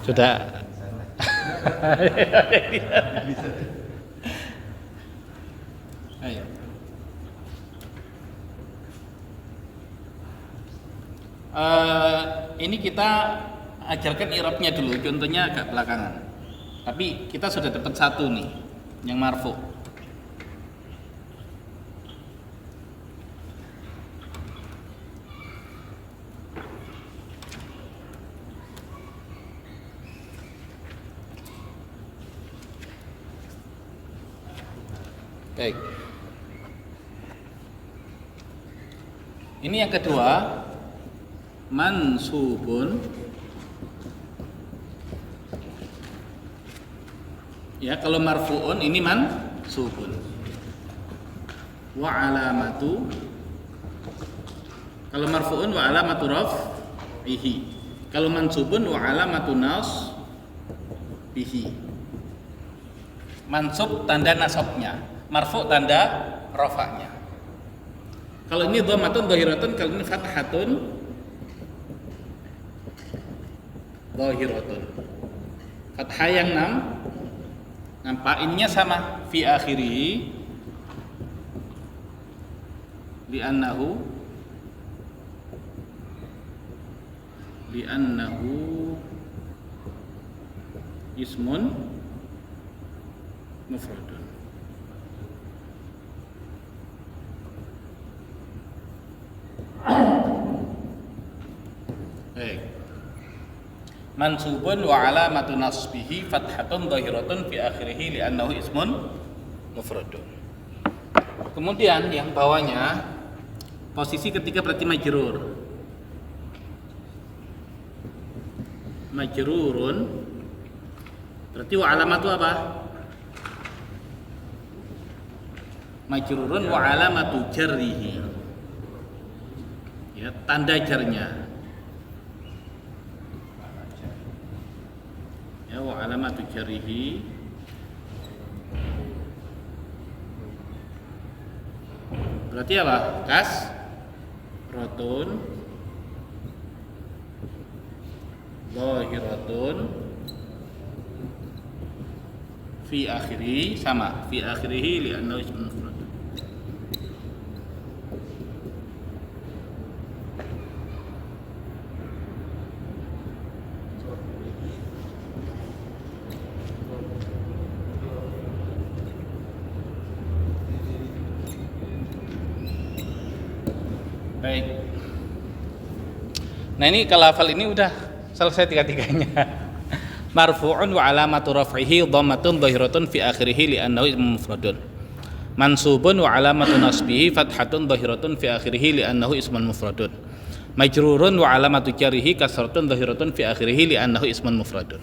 Sudah. Ayo. Ini kita ajarkan i'rabnya dulu, contohnya agak belakangan. Tapi kita sudah dapat satu nih, yang marfu. Baik. Ini yang kedua, mansubun. Ya, kalau marfuun ini mansubun. Wa alamatu. Kalau marfuun wa alamatu raf'ihi. Kalau mansubun wa alamatu nasbihi. Mansub tanda nasabnya, marfu tanda rafa'nya. Kalau ini dhammatun dhahiratun, kalau ini fathatun dhahiratun. Fathah yang nampak, ininya sama fi akhirih li'annahu ismun mufradun. Baik. Mansubun wa alamatu nasbihi fathatun dhahiratun fi akhirih li'annahu ismun mufradun. Kemudian yang bawahnya posisi ketiga berarti majrur. Majrurun berarti wa alamatu apa? Majrurun wa alamatu jarrihi. Ya, tanda jarnya. Ya, wa alamatu jarrihi berarti apa? Kasratun dhahiratun fi akhirih, sama fi akhirih li'annahu ismun mufrad. Baik. Nah, ini kalau hafal ini udah selesai tiga-tiganya. Marfu'un wa alamatu raf'ihi dhammatun dhahiratun fi akhirih li'annahu ismun mufradun. Mansubun wa alamatu nasbihi fathatun dhahiratun fi akhirih li'annahu ismun mufradun. Majrurun wa alamatu jarrihi kasratun dhahiratun fi akhirih li'annahu ismun mufradun.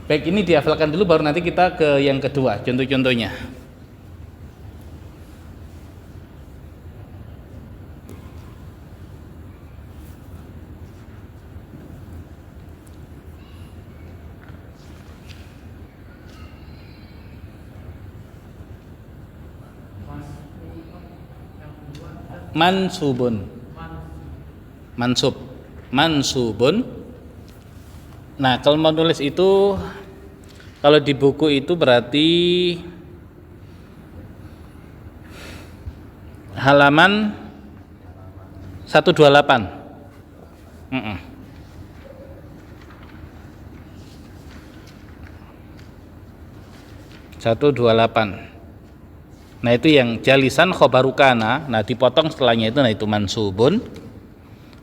Baik, ini dihafalkan dulu baru nanti kita ke yang kedua, contoh-contohnya. Mansubun, mansubun. Nah, kalau mau nulis itu, kalau di buku itu berarti halaman 128. 128. Nah, itu yang jalisan khobaru kana. Nah, dipotong setelahnya itu, nah itu mansubun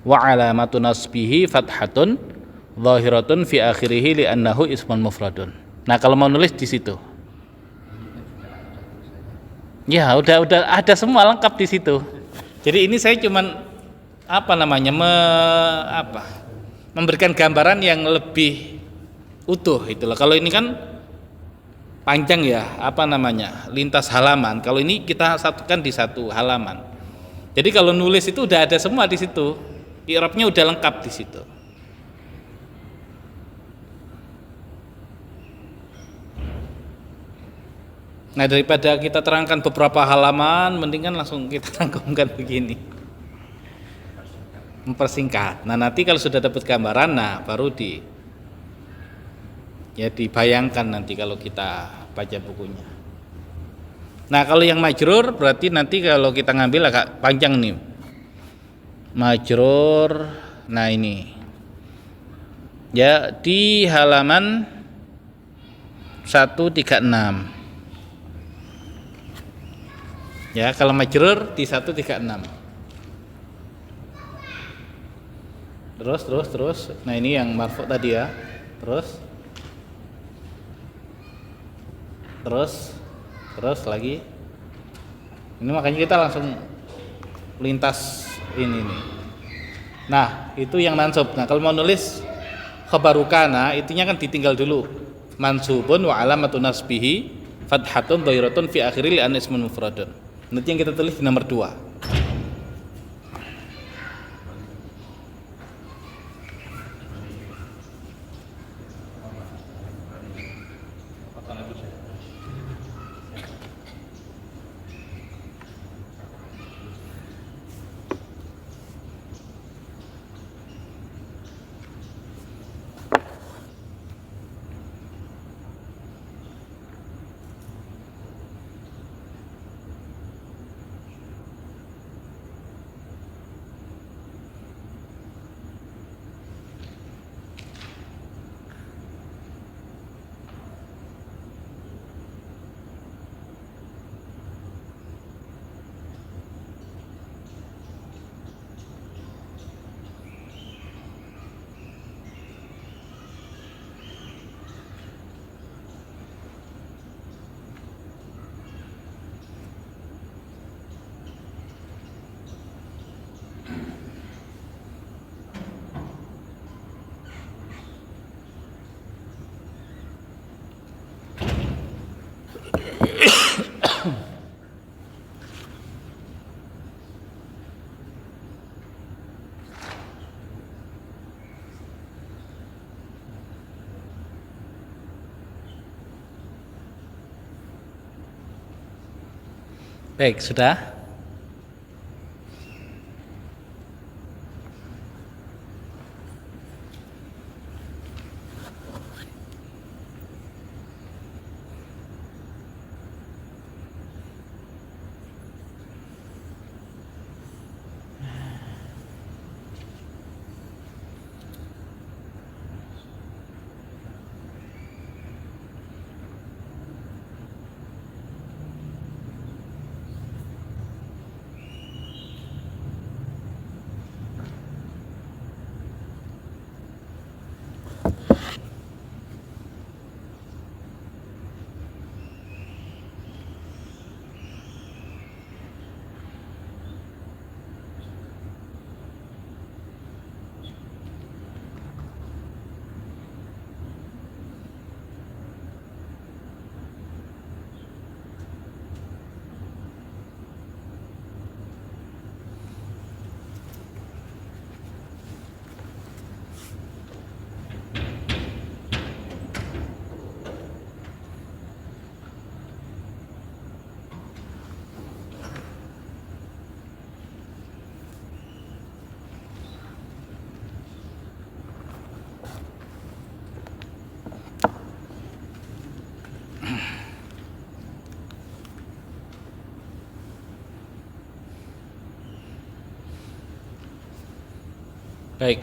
wa alamatu nasbihi fathatun dhahiratun fi akhirih li'annahu ismun mufradun. Nah, kalau mau nulis di situ. Ya, udah ada semua lengkap di situ. Jadi ini saya cuman memberikan gambaran yang lebih utuh itulah. Kalau ini kan panjang ya, apa namanya, lintas halaman. Kalau ini kita satukan di satu halaman. Jadi kalau nulis itu udah ada semua di situ, i'rabnya udah lengkap di situ. Nah, daripada kita terangkan beberapa halaman, mendingan langsung kita rangkumkan begini, mempersingkat. Nah, nanti kalau sudah dapat gambaran, nah baru dibayangkan nanti kalau kita baca bukunya. Nah, kalau yang majrur berarti nanti kalau kita ngambil agak panjang nih. Majrur, nah ini ya di halaman 136. Ya, kalau majrur di 136. Terus. Nah, ini yang marfu tadi ya. Terus lagi. Ini makanya kita langsung lintas ini nih. Nah, itu yang mansub. Nah, kalau mau nulis khabaru kana, itunya kan ditinggal dulu. Mansubun wa alamatun nasbihi fathatun dhairatun fi akhiril an ismun mufradun. Nanti yang kita tulis di nomor 2. Baik, sudah? Baik,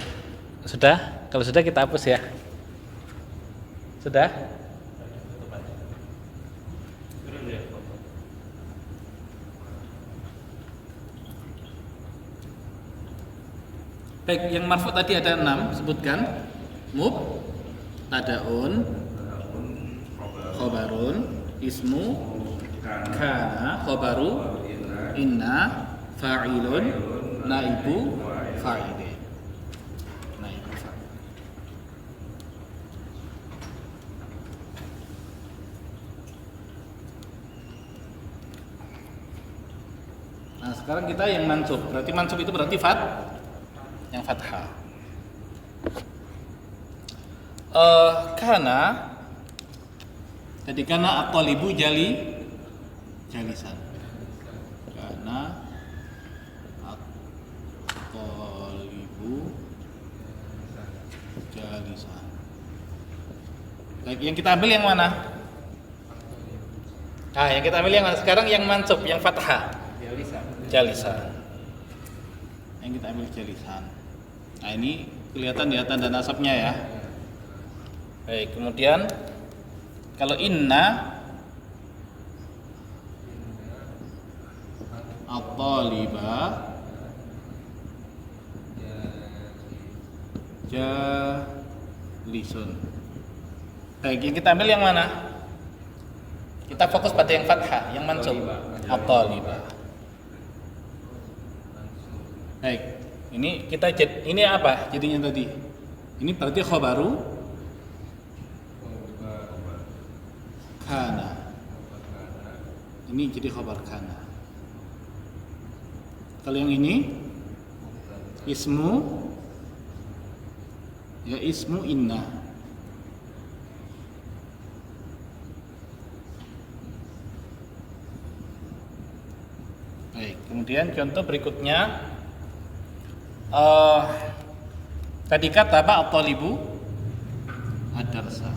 sudah? Kalau sudah kita hapus ya. Sudah? Baik, yang marfu tadi ada 6, sebutkan. Mubtadaun, khobarun, ismu, kana, khobaru, inna, fa'ilun, naibu, fa'ilin. sekarang kita yang mansub. Berarti mansub itu berarti yang fathah. Kana. Jadi kana at-talibu jalisan. Kana at-talibu jalisan. Baik, yang kita ambil yang mana? Nah, yang kita ambil yang mana? Sekarang yang mansub, yang fathah. Jalisan. Yang kita ambil jalisan. Nah, ini kelihatan ya tanda nasabnya ya. Baik, kemudian kalau inna at-taliba jalisun. Baik, yang kita ambil yang mana? Kita fokus pada yang fathah, yang mansub. At-taliba. Baik, ini ini apa jadinya tadi? Ini berarti khabaru kana. Ini jadi khabar kana. Kalau yang ini ismu inna. Baik, kemudian contoh berikutnya tadi kata apa at-talibu ad-darsa.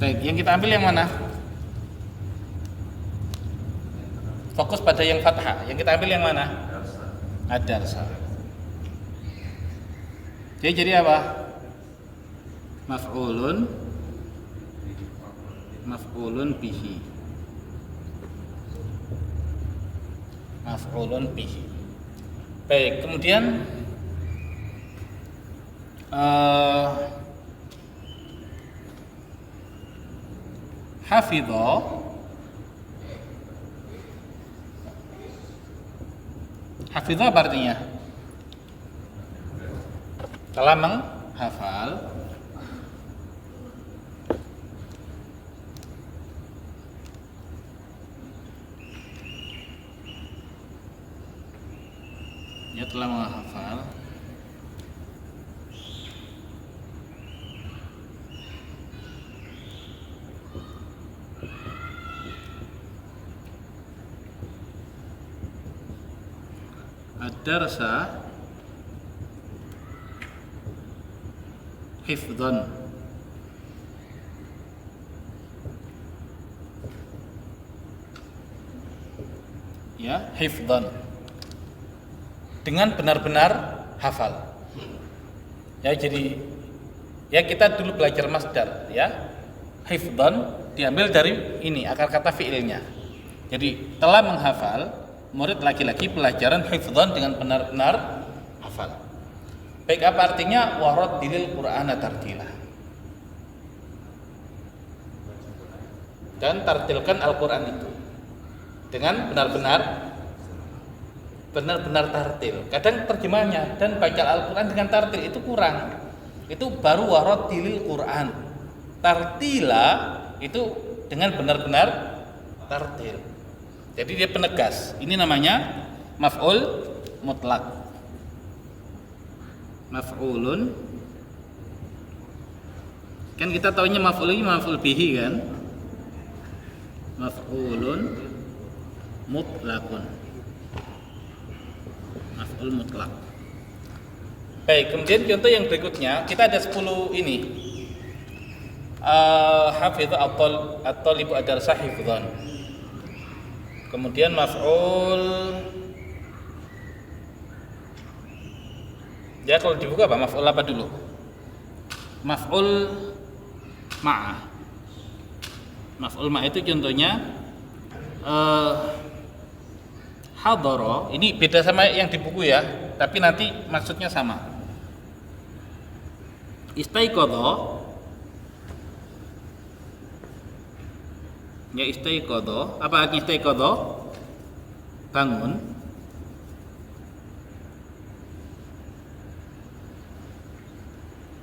Baik, yang kita ambil yang mana? Fokus pada yang fathah. Yang kita ambil yang mana? Ad-darsa. Jadi apa? Maf'ulun bihi. Maf'ulun bihi. Baik, kemudian hafidho apa artinya? Telah menghafal. Ya, telah menghafal. Ad-darsa hifdzan. Ya, hifdzan. Dengan benar-benar hafal. Ya, jadi ya kita dulu belajar masdar ya. Hifdzan diambil dari ini akar kata fiilnya. Jadi telah menghafal, murid laki-laki pelajaran hifdzan dengan benar-benar hafal. Baik, apa artinya warattilil Qur'ana tartila? Dan tartilkan Al-Qur'an itu dengan benar-benar tartil. Kadang terjemahnya dan baca Al-Qur'an dengan tartil itu kurang. Itu baru warattilil Qur'an. Tartila itu dengan benar-benar tartil. Jadi dia penegas. Ini namanya maf'ul mutlak. Maf'ulun, kan kita taunya maf'ul ini maf'ul bihi kan? Maf'ulun mutlakun. Maf'ul mutlak. Baik, kemudian contoh yang berikutnya kita ada 10 ini. Hafidhu at-talibu ad-darsa hifdzan. Kemudian maf'ul, ya kalau dibuka apa? Maf'ul apa dulu? Maf'ul ma'ah. Maf'ul ma'ah itu contohnya hadara. Ini beda sama yang di buku ya, tapi nanti maksudnya sama. Istaiqadha. Ya, istaiqadha. Apa artinya istaiqadha? Bangun.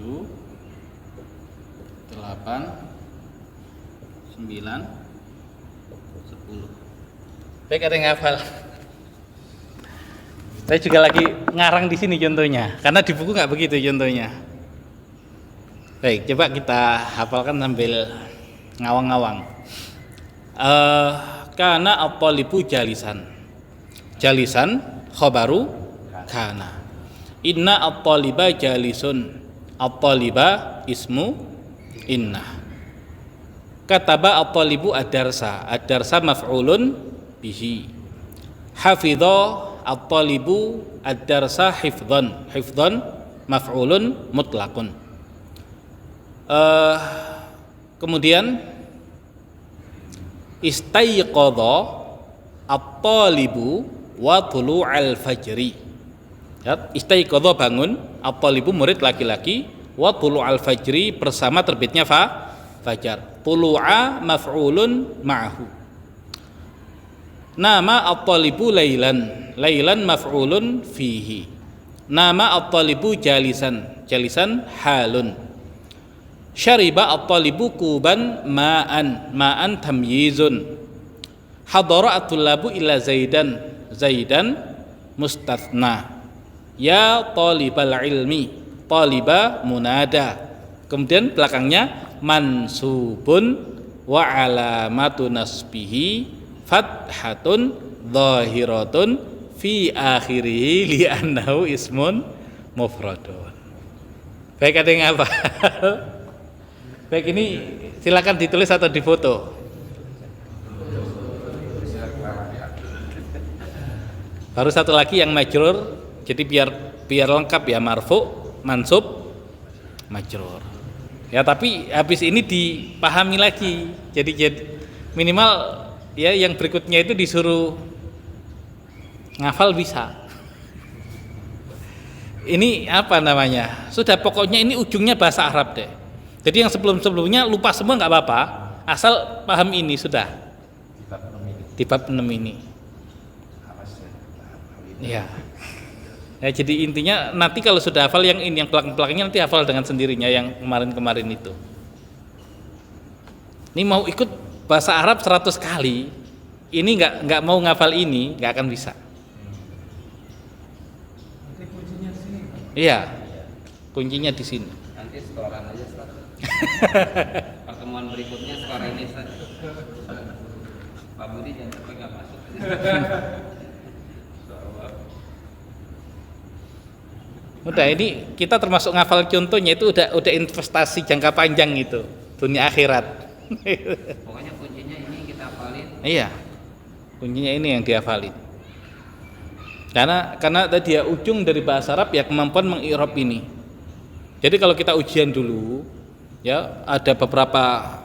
7 8 9 Baik, ada yang hafal. Saya juga lagi ngarang di sini contohnya, karena di buku nggak begitu contohnya. Baik, coba kita hafalkan sambil ngawang-ngawang. Kana at-talibu jalisan. Jalisan khobaru kana. Inna at-taliba jalisun. At-taliba ismu inna. Kataba at-talibu ad-darsa. Ad-darsa maf'ulun bihi. Hafidha at-talibu ad-darsa hifdhan. Hifdhan maf'ulun mutlaqun. Kemudian istayqadha at-talibu wa tulu'al fajri. Ya, istayqadha bangun, at-talibu murid laki-laki, wa tulu'al fajri bersama terbitnya fajar. Tulu'a maf'ulun ma'ahu. Nama at-talibu lailan. Lailan maf'ulun fihi. Nama at-talibu jalisan. Jalisan halun. Syariba at-talibu kuban ma'an. Ma'an tamyizun. Hadara at-tullabu ila zaidan. Zaidan mustathna. Ya talibal ilmi. Taliba munada. Kemudian belakangnya mansubun wa alamatu nasbihi fathatun zahiratun fi akhirih li'annahu ismun mufradun. Baik, ada yang apa? Baik, ini silakan ditulis atau difoto. Baru satu lagi yang majrur, jadi biar lengkap ya, marfu, mansub, majrur. Ya, tapi habis ini dipahami lagi. Jadi minimal ya yang berikutnya itu disuruh ngafal bisa. Ini apa namanya? Sudah, pokoknya ini ujungnya bahasa Arab deh. Jadi yang sebelum-sebelumnya lupa semua nggak apa-apa, asal paham ini sudah. Di bab 6 ini. Ya. Ya, jadi intinya nanti kalau sudah hafal yang ini, yang belakang-belakangnya nanti hafal dengan sendirinya yang kemarin-kemarin itu. Ini mau ikut bahasa Arab 100 kali, ini nggak mau ngafal ini, nggak akan bisa. Iya, kuncinya di sini. Nanti setoran aja Ustaz. Pertemuan berikutnya skor ini Ustaz. Pak Budi jangan sampai nggak masuk. Udah, ini kita termasuk ngafal contohnya itu udah investasi jangka panjang itu, dunia akhirat. Pokoknya kuncinya ini kita hafalin. Iya, kuncinya ini yang dihafalin. Karena tadi ya ujung dari bahasa Arab ya kemampuan mengi'rab ini. Jadi kalau kita ujian dulu, ya ada beberapa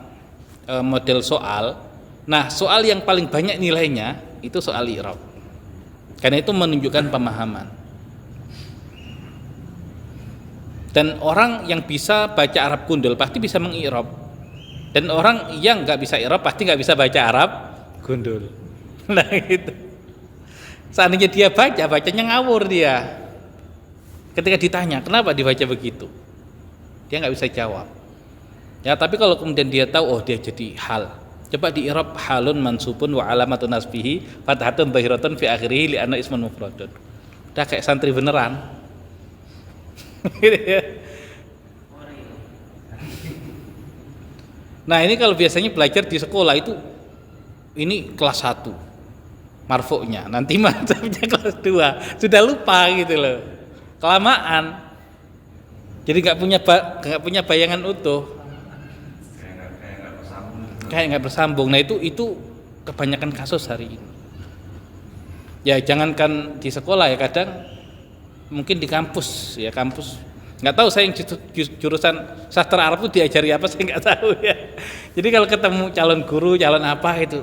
model soal. Nah, soal yang paling banyak nilainya itu soal i'rab. Karena itu menunjukkan pemahaman. Dan orang yang bisa baca Arab gundul pasti bisa mengi'rab. Dan orang yang nggak bisa i'rab pasti nggak bisa baca Arab gundul. Nah gitu. Seandainya dia bacanya ngawur dia. Ketika ditanya kenapa dibaca begitu, dia nggak bisa jawab. Ya, tapi kalau kemudian dia tahu, oh dia jadi hal. Coba di i'rab halun mansubun wa alamatun nasbihi fathatun zahiratun fi akhirih li anna ismun mufradun. Udah kayak santri beneran. Nah, ini kalau biasanya belajar di sekolah itu ini kelas 1 marfu'nya, nanti madzhabnya kelas 2, sudah lupa gitu loh, kelamaan, jadi nggak punya bayangan utuh, kayak nggak bersambung. Nah itu kebanyakan kasus hari ini. Ya jangankan di sekolah ya, kadang mungkin di kampus ya, kampus nggak tahu saya yang jurusan sastra Arab itu diajari apa, saya nggak tahu ya. Jadi kalau ketemu calon guru, calon apa itu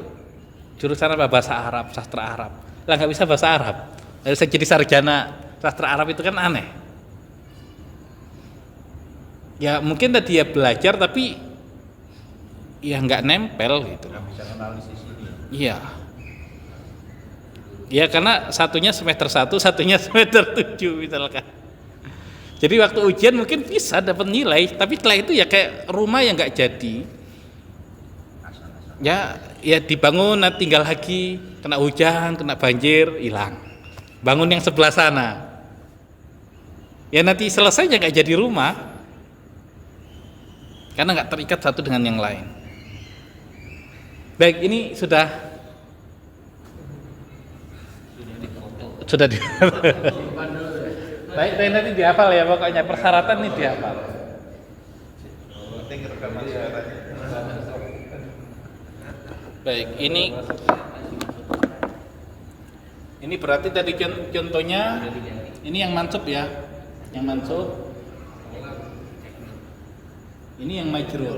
jurusan apa, bahasa Arab, sastra Arab, lah nggak bisa bahasa Arab, lalu saya jadi sarjana sastra Arab, itu kan aneh. Ya mungkin tadi dia belajar tapi ya nggak nempel gitu. Nggak bisa analisis ini. Iya. Ya karena satunya semester 1, satunya semester 7 misalkan. Jadi waktu ujian mungkin bisa dapat nilai, tapi setelah itu ya kayak rumah yang nggak jadi. Ya, ya dibangun, nanti tinggal lagi, kena hujan, kena banjir, hilang. Bangun yang sebelah sana. Ya nanti selesainya nggak jadi rumah, karena nggak terikat satu dengan yang lain. Baik, ini sudah di baik, nanti dihafal ya, pokoknya persyaratan ini dihafal. Penting rekaman suaranya. Baik, ini berarti tadi contohnya ini yang mansub ya, yang mansub. Ini yang majrur.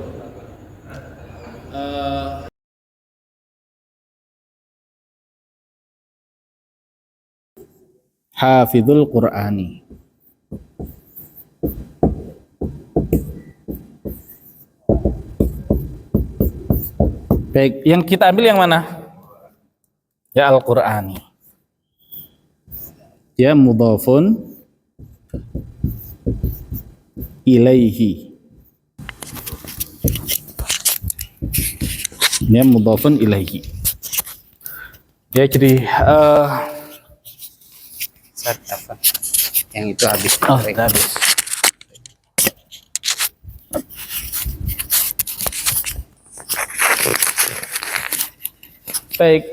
Hafizul Qur'ani. Baik, yang kita ambil yang mana? Ya Al-Qur'ani. Ya mudhafun ilaihi. Ya mudhafun ilaihi. Ya jadi Apa? Yang itu habis. oh, sudah habis. Baik,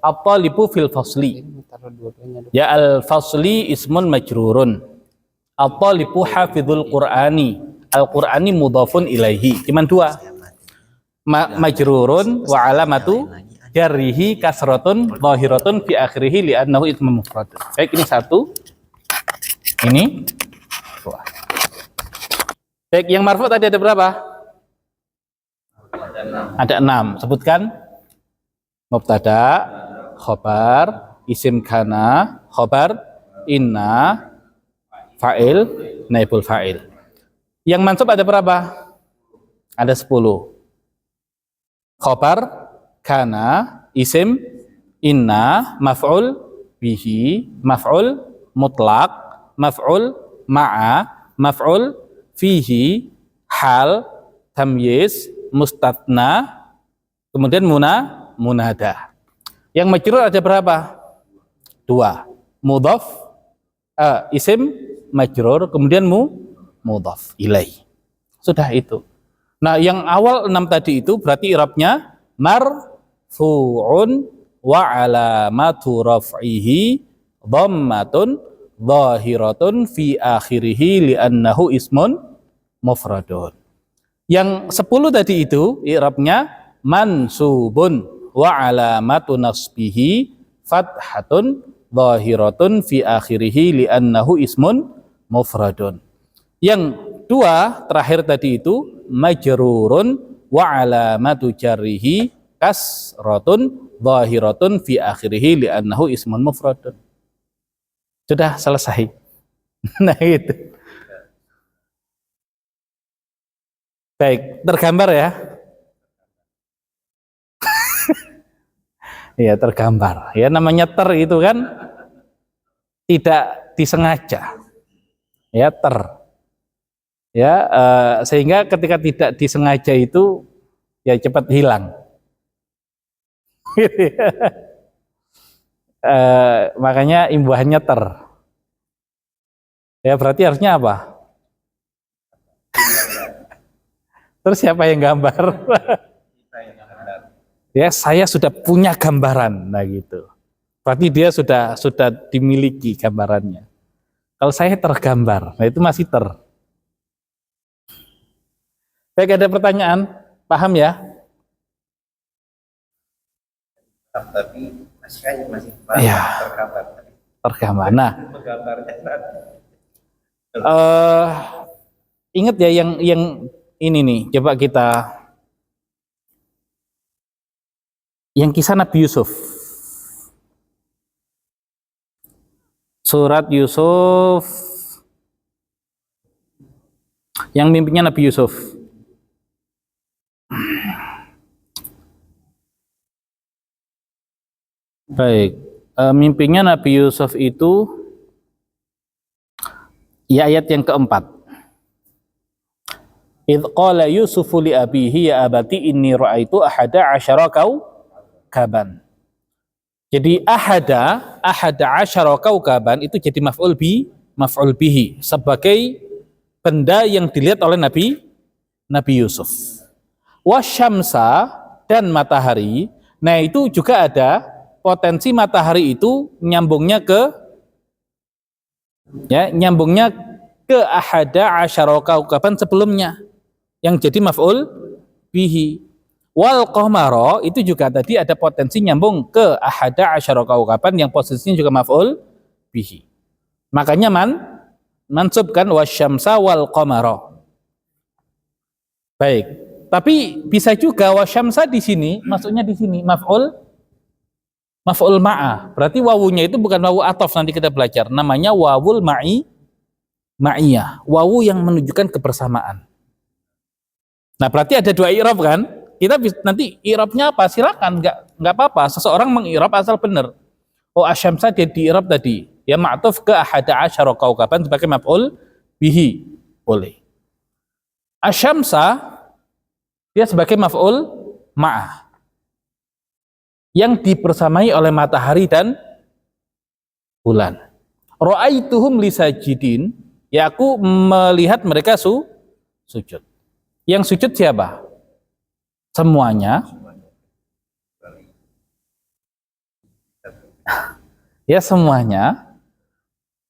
at-talibu fil fasli. Ya al-fasli ismun majrurun. At-talibu hafizul Qur'ani. Al-Qur'ani mudhafun ilaihi. Cuman dua. Majrurun wa alamatu jarrihi kasratun zahiratun fi akhirih li'annahu ismun mufrad. Baik, ini satu. Ini dua. Baik, yang marfu tadi ada berapa? Ada 6. Sebutkan. Mubtada, khobar, isim kana, khobar, inna, fa'il, naibul fa'il. Yang mansub ada berapa? Ada 10. Khobar, kana, isim, inna, maf'ul bihi, maf'ul mutlak, maf'ul ma'a, maf'ul fihi, hal, tamyiz, mustatna, kemudian munada. Yang majrur ada berapa? 2. Mudhaf, isim majrur, kemudian mudhaf ilai. Sudah itu. Nah, yang awal 6 tadi itu berarti i'rabnya marfu'un wa alamatu raf'ihi dhammatun zahiratun fi akhirih li'annahu ismun mufradun. Yang 10 tadi itu i'rabnya mansubun wa alamatu nasbihi fathatun zahiratun fi akhirih li'annahu ismun mufradun. Yang 2 terakhir tadi itu majrurun wa alamatu jarrihi kasratun zahiratun fi akhirih li'annahu ismun mufradun. Sudah selesai. Nah itu. Baik, tergambar ya. Ya tergambar. Ya namanya ter itu kan tidak disengaja. Ya ya sehingga ketika tidak disengaja itu ya cepat hilang. Makanya imbuhannya ter. Ya berarti harusnya apa? Terus siapa yang gambar? Ya saya sudah punya gambaran, nah gitu. Berarti dia sudah dimiliki gambarannya. Kalau saya tergambar, nah itu masih ter. Baik, ada pertanyaan? Paham ya? Tapi masih paham, Ya. tergambar. Tergambar. Nah, Menggambarnya ingat ya yang ini nih, coba kita yang kisah Nabi Yusuf. Surat Yusuf yang mimpinya Nabi Yusuf. Baik, mimpinya Nabi Yusuf itu ya ayat yang keempat. Idh qala Yusufu li abihi ya abati inni ra'aitu ahada asyara kaukaban. Jadi ahada asyara kaukaban itu jadi maf'ul bihi sebagai benda yang dilihat oleh Nabi Yusuf. Wasyamsa dan matahari. Nah, itu juga ada potensi matahari itu nyambungnya ke ahada asyara kaukaban sebelumnya yang jadi maf'ul bihi. Wal qamara itu juga tadi ada potensi nyambung ke ahada asyara kaukaban yang posisinya juga maf'ul bihi. Makanya mansub kan wasyamsa wal qamara. Baik. Tapi bisa juga wasyamsa di sini maksudnya di sini maf'ul ma'a. Berarti wawunya itu bukan wawu ataf, nanti kita belajar. Namanya wawul ma'iyah. Wawu yang menunjukkan kebersamaan. Nah, berarti ada dua i'rab kan? Kita nanti i'rabnya apa? Silakan, enggak apa-apa. Seseorang mengi'rab asal benar. Oh, asyamsa dia di-i'rab tadi. Ya ma'tuf ke ahada asyara kaukaban sebagai maf'ul bihi. Boleh. Asyamsa dia sebagai maf'ul ma'ah. Yang dibersamai oleh matahari dan bulan. Ra'aituhum lisajidin. Ya aku melihat mereka sujud. Yang sujud siapa? Semuanya. Ya semuanya.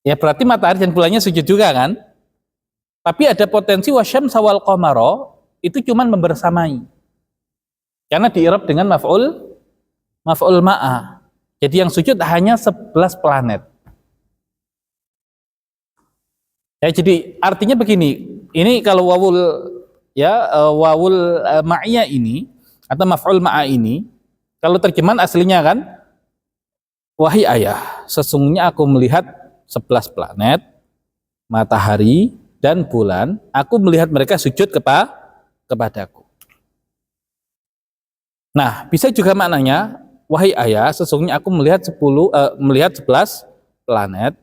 Ya berarti matahari dan bulannya sujud juga kan? Tapi ada potensi wasyamsa wal qamara itu cuman membersamai. Karena diirab dengan maf'ul ma'a. Jadi yang sujud hanya 11 planet. Ya, jadi artinya begini. Ini kalau wawul ma'iyah ini atau maf'ul ma'a ini kalau terjemahan aslinya kan, wahai ayah, sesungguhnya aku melihat 11 planet, matahari dan bulan, aku melihat mereka sujud kepadaku. Nah, bisa juga maknanya, wahai ayah, sesungguhnya aku melihat 11 planet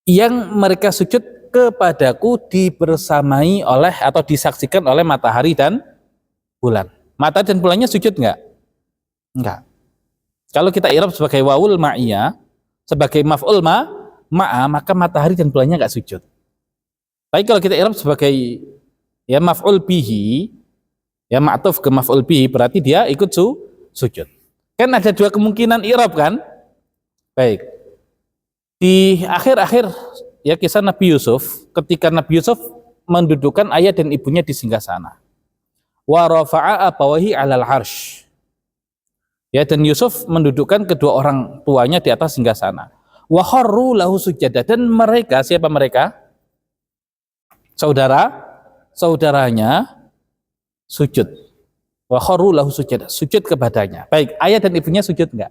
yang mereka sujud kepadaku dibersamai oleh atau disaksikan oleh matahari dan bulan. Matahari dan bulannya sujud enggak? Enggak. Kalau kita i'rab sebagai wawul ma'iyah, sebagai maf'ul ma'a, maka matahari dan bulannya enggak sujud. Tapi kalau kita i'rab sebagai ya maf'ul bihi, ya ma'tuf ke maf'ul bihi, berarti dia ikut sujud. Kan ada dua kemungkinan i'rab kan? Baik. Di akhir-akhir ya kisah Nabi Yusuf, ketika Nabi Yusuf mendudukkan ayah dan ibunya di singgasana. Wa rafa'a abawahi 'alal 'arsy. Ya, dan Yusuf mendudukkan kedua orang tuanya di atas singgasana. Wa kharru lahu sujada, dan mereka, siapa mereka? Saudaranya sujud. Wa kharru lahu sujada, sujud kepadanya. Baik, ayah dan ibunya sujud enggak?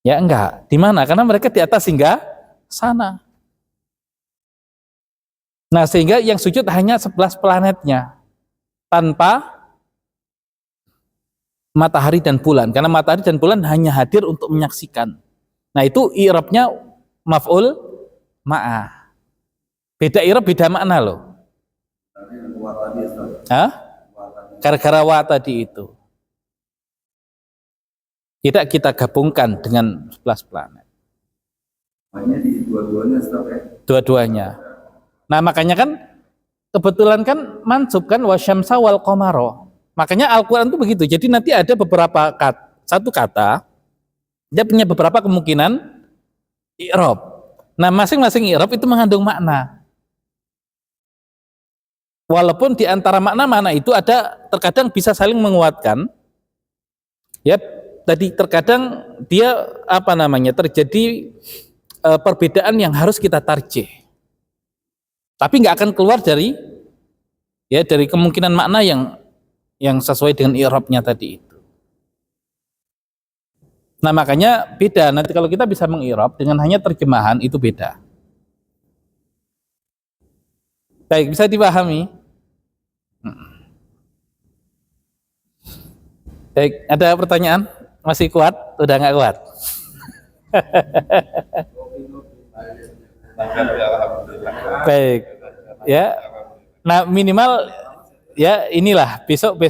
Ya enggak. Di mana? Karena mereka di atas singgasana. Nah, sehingga yang sujud hanya 11 planetnya tanpa matahari dan bulan, karena matahari dan bulan hanya hadir untuk menyaksikan. Nah, itu i'rabnya maf'ul ma'a. Beda i'rab, beda makna loh. Hah? Gara-gara wa tadi itu. Tidak kita gabungkan dengan 11 planet. Makanya di dua-duanya stop ya. Dua-duanya. Nah, makanya kan kebetulan kan mansub kan wasyamsa wal qamara. Makanya Al-Qur'an itu begitu. Jadi nanti ada beberapa satu kata dia punya beberapa kemungkinan i'rab. Nah, masing-masing i'rab itu mengandung makna. Walaupun di antara makna-makna itu ada terkadang bisa saling menguatkan. Ya, tadi terkadang dia terjadi perbedaan yang harus kita tarjih. Tapi nggak akan keluar dari kemungkinan makna yang sesuai dengan i'rabnya tadi itu. Nah, makanya beda. Nanti kalau kita bisa mengi'rab dengan hanya terjemahan itu beda. Baik, bisa dipahami? Baik, ada pertanyaan? Masih kuat? Udah nggak kuat? Baik. Ya. Nah, minimal ya inilah besok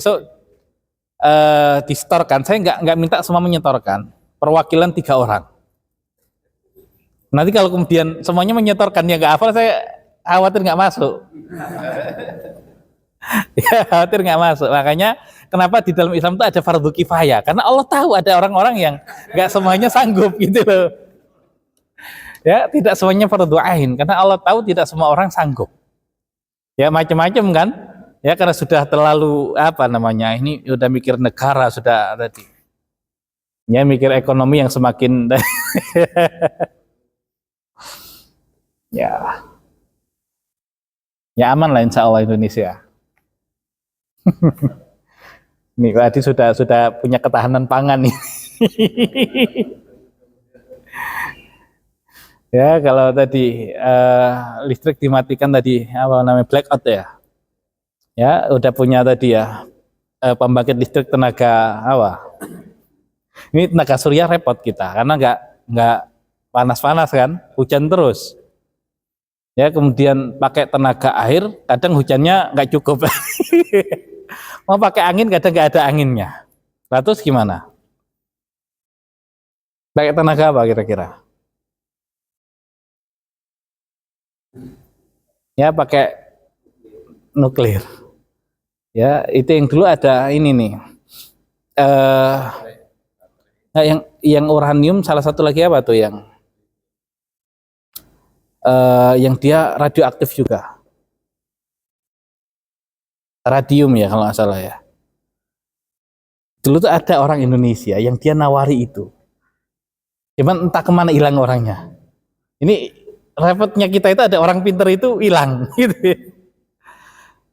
distorkan. Saya nggak minta semua menyetorkan. Perwakilan 3 orang. Nanti kalau kemudian semuanya menyetorkan ya nggak hafal, saya khawatir nggak masuk. Ya khawatir nggak masuk. Makanya kenapa di dalam Islam itu ada fardu kifayah? Karena Allah tahu ada orang-orang yang nggak semuanya sanggup gitu loh. Ya tidak semuanya fardu ain. Karena Allah tahu tidak semua orang sanggup. Ya macam-macam kan? Ya karena sudah terlalu apa namanya? Ini udah mikir negara sudah tadi. Ya mikir ekonomi yang semakin ya. Ya aman lah insya Allah Indonesia. Nih tadi sudah punya ketahanan pangan nih. Ya kalau tadi listrik dimatikan tadi apa namanya blackout ya. Ya udah punya tadi ya pembangkit listrik tenaga apa? Ini tenaga surya repot kita karena nggak panas-panas kan, hujan terus. Ya kemudian pakai tenaga air, kadang hujannya nggak cukup. Mau pakai angin kadang nggak ada anginnya. Nah, terus gimana? Pakai tenaga apa kira-kira? Ya pakai nuklir. Ya itu yang dulu ada ini nih. Nah, yang uranium salah satu lagi apa tuh yang dia radioaktif juga. Radium ya kalau nggak salah ya. Dulu tuh ada orang Indonesia yang dia nawari itu. Cuman entah kemana hilang orangnya. Ini repotnya kita itu ada orang pinter itu hilang gitu.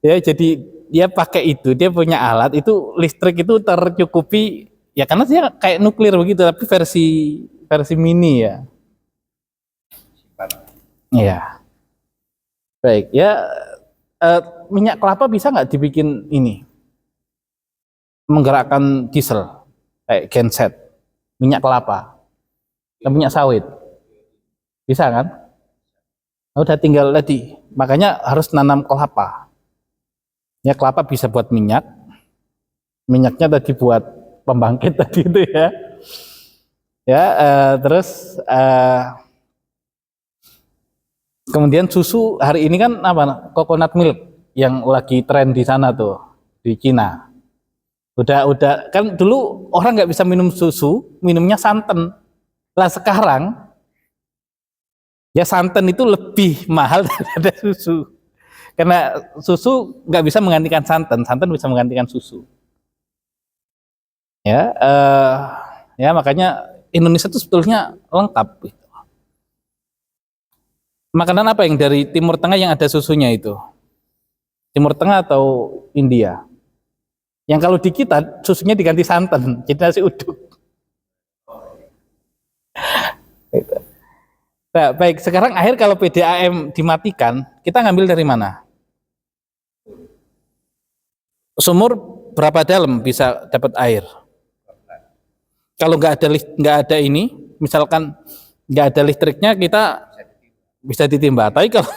Ya jadi dia pakai itu, dia punya alat itu listrik itu tercukupi ya karena dia kayak nuklir begitu tapi versi mini ya. Iya. Baik ya minyak kelapa bisa nggak dibikin ini menggerakkan diesel kayak genset minyak kelapa dan minyak sawit bisa kan? Udah tinggal tadi makanya harus nanam kelapa. Ya kelapa bisa buat minyaknya tadi buat pembangkit tadi itu ya. Ya terus kemudian susu hari ini kan apa coconut milk yang lagi tren di sana tuh di Cina. Udah kan dulu orang nggak bisa minum susu, minumnya santan. Lah sekarang ya santan itu lebih mahal daripada susu. Karena susu nggak bisa menggantikan santan bisa menggantikan susu. Ya, ya makanya Indonesia itu sebetulnya lengkap. Gitu. Makanan apa yang dari Timur Tengah yang ada susunya itu? Timur Tengah atau India? Yang kalau di kita susunya diganti santan, jadi nasi uduk. Gitu. Nah, baik, sekarang akhir kalau PDAM dimatikan, kita ngambil dari mana? Sumur berapa dalam bisa dapat air? Kalau nggak ada ini, misalkan nggak ada listriknya, kita bisa ditimba. Tapi kalau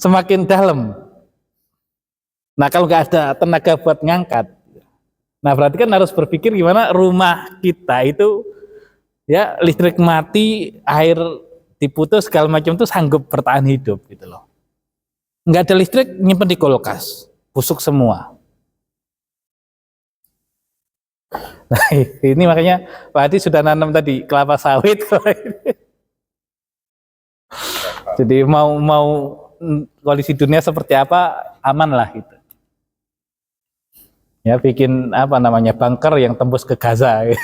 semakin dalam, nah kalau nggak ada tenaga buat ngangkat, nah berarti kan harus berpikir gimana rumah kita itu ya listrik mati, air diputus segala macam itu sanggup bertahan hidup gitu loh. Nggak ada listrik nyimpen di kulkas. Busuk semua. Nah ini makanya Pak Hadi sudah nanam tadi kelapa sawit. Jadi mau kondisi dunia seperti apa aman lah gitu. Ya bikin apa namanya bunker yang tembus ke Gaza. Gitu.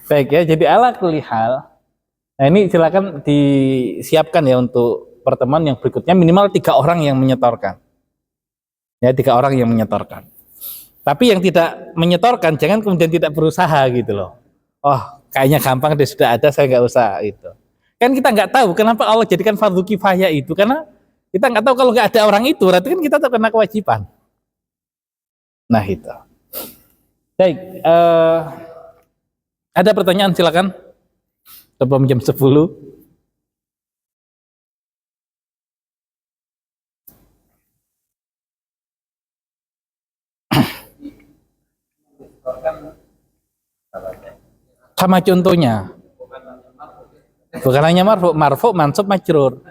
Baik ya jadi ala kulli hal. Nah ini silakan disiapkan ya untuk pertemuan yang berikutnya minimal 3 orang yang menyetorkan. Ya 3 orang yang menyetorkan. Tapi yang tidak menyetorkan jangan kemudian tidak berusaha gitu loh. Oh kayaknya gampang deh sudah ada saya nggak usah itu. Kan kita nggak tahu kenapa Allah jadikan fardu kifayah itu karena kita nggak tahu kalau nggak ada orang itu berarti kan kita terkena kewajiban. Nah itu. Baik. Ada pertanyaan silakan. Sebelum jam 10. Sama contohnya. Bukan hanya marfu, mansub, majrur.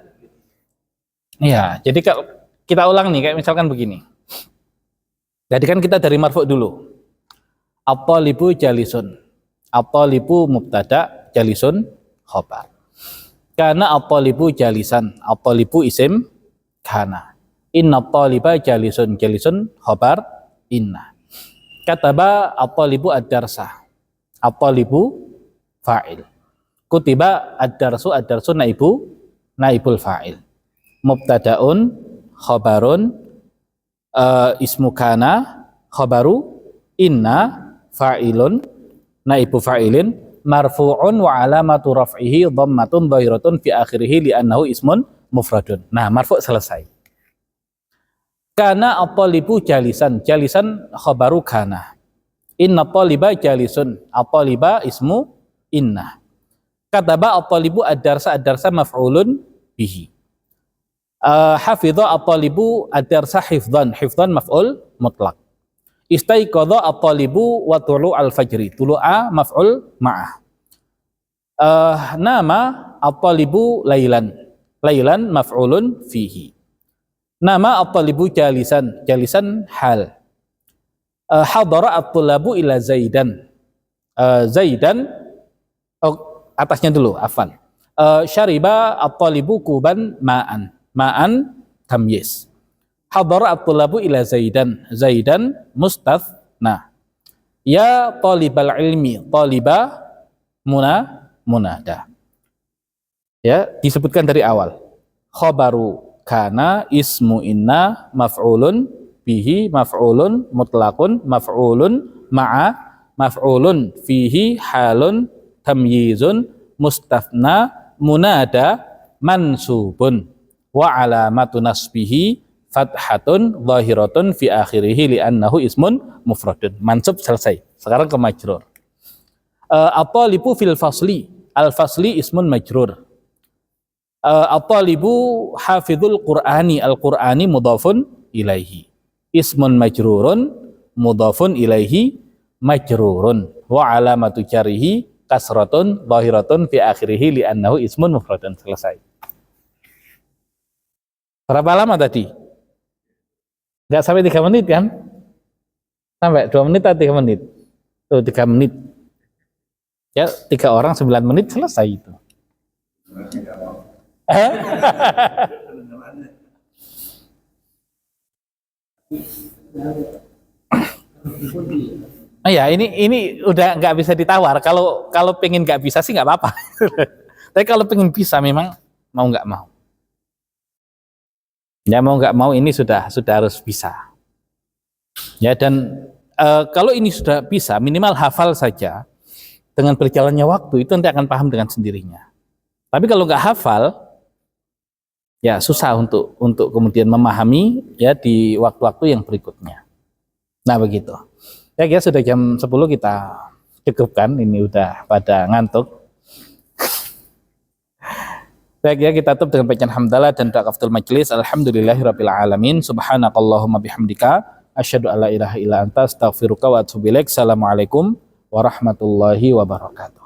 Iya, jadi kalau kita ulang nih, kayak misalkan begini. Jadi kan kita dari marfu dulu. At-talibu jalisun. At-talibu mubtada, jalisun khobar. Karena at-talibu jalisan, at-talibu isim kana. Inna at-taliba jalisun, jalisun khobar inna. Kataba at-talibu ad-darsa. At-talibu fa'il. Kutiba ad-darsu, ad-darsu naibul fa'il. Mubtada'un khobarun ismu kana khobaru inna fa'ilun naibu fa'ilin marfu'un wa alamatu raf'ihi dhammatun dhahiratun fi akhirih li'annahu ismun mufradun. Nah, marfu' selesai. Kana at-talibu jalisan, jalisan khobaru kana. Inna at-taliba jalisun, at-taliba ismu inna. Kataba at-talibu ad-darsa, ad-darsa maf'ulun bihi. Hafidha at-talibu ad-darsa hifdhan, hifdhan maf'ul mutlaq. Istaiqadha at-talibu wa tulu' al-fajri, tulu'a maf'ul ma'ah. Nama at-talibu laylan, laylan maf'ulun fihi. Nama at-talibu jalisan, jalisan hal. Hadara at-tulabu ila zaidan, zaidan atasnya dulu, afan. Syariba at-talibu kuban ma'an, ma'an tamyiz. Hadara at-tulabu ila zaidan, zaidan mustathna. Ya talibal ilmi, taliba munada. Ya, disebutkan dari awal. Khabaru kana ismu inna maf'ulun bihi maf'ulun mutlaqun maf'ulun ma'a maf'ulun fihi halun tamyizun mustathna munada mansubun wa alamatu nasbihi fathatun zahiratun fi akhirih li'annahu ismun mufradun. Mansub selesai. Sekarang ke majrur. At-talibu fil fasli, al-fasli ismun majrur. At-talibu hafizul qur'ani, al-qur'ani mudhafun ilaihi. Ismun majrurun mudhafun ilaihi majrurun wa alamatu jarihi kasratun zahiratun fi akhirih li'annahu ismun mufradun. Selesai. Berapa lama tadi? Enggak sampai 3 menit kan? Sampai 2 menit atau 3 menit? Tuh 3 menit. Ya, 3 orang 9 menit selesai itu. Ya ini udah nggak bisa ditawar. Kalau pengen nggak bisa sih nggak apa-apa. Tapi kalau pengen bisa memang mau nggak mau. Ya mau nggak mau ini sudah harus bisa. Ya dan kalau ini sudah bisa minimal hafal saja, dengan berjalannya waktu itu nanti akan paham dengan sendirinya. Tapi kalau nggak hafal, ya susah untuk kemudian memahami ya di waktu-waktu yang berikutnya. Nah begitu. Ya guys, sudah jam 10 kita cukupkan. Ini udah pada ngantuk. Baik ya, kita tutup dengan bacaan hamdalah dan doa kaftul majlis. Alhamdulillahirabbil alamin. Subhanakallahumma bihamdika asyhadu alla ilaha illa anta astaghfiruka wa atubu ilaik. Assalamualaikum warahmatullahi wabarakatuh.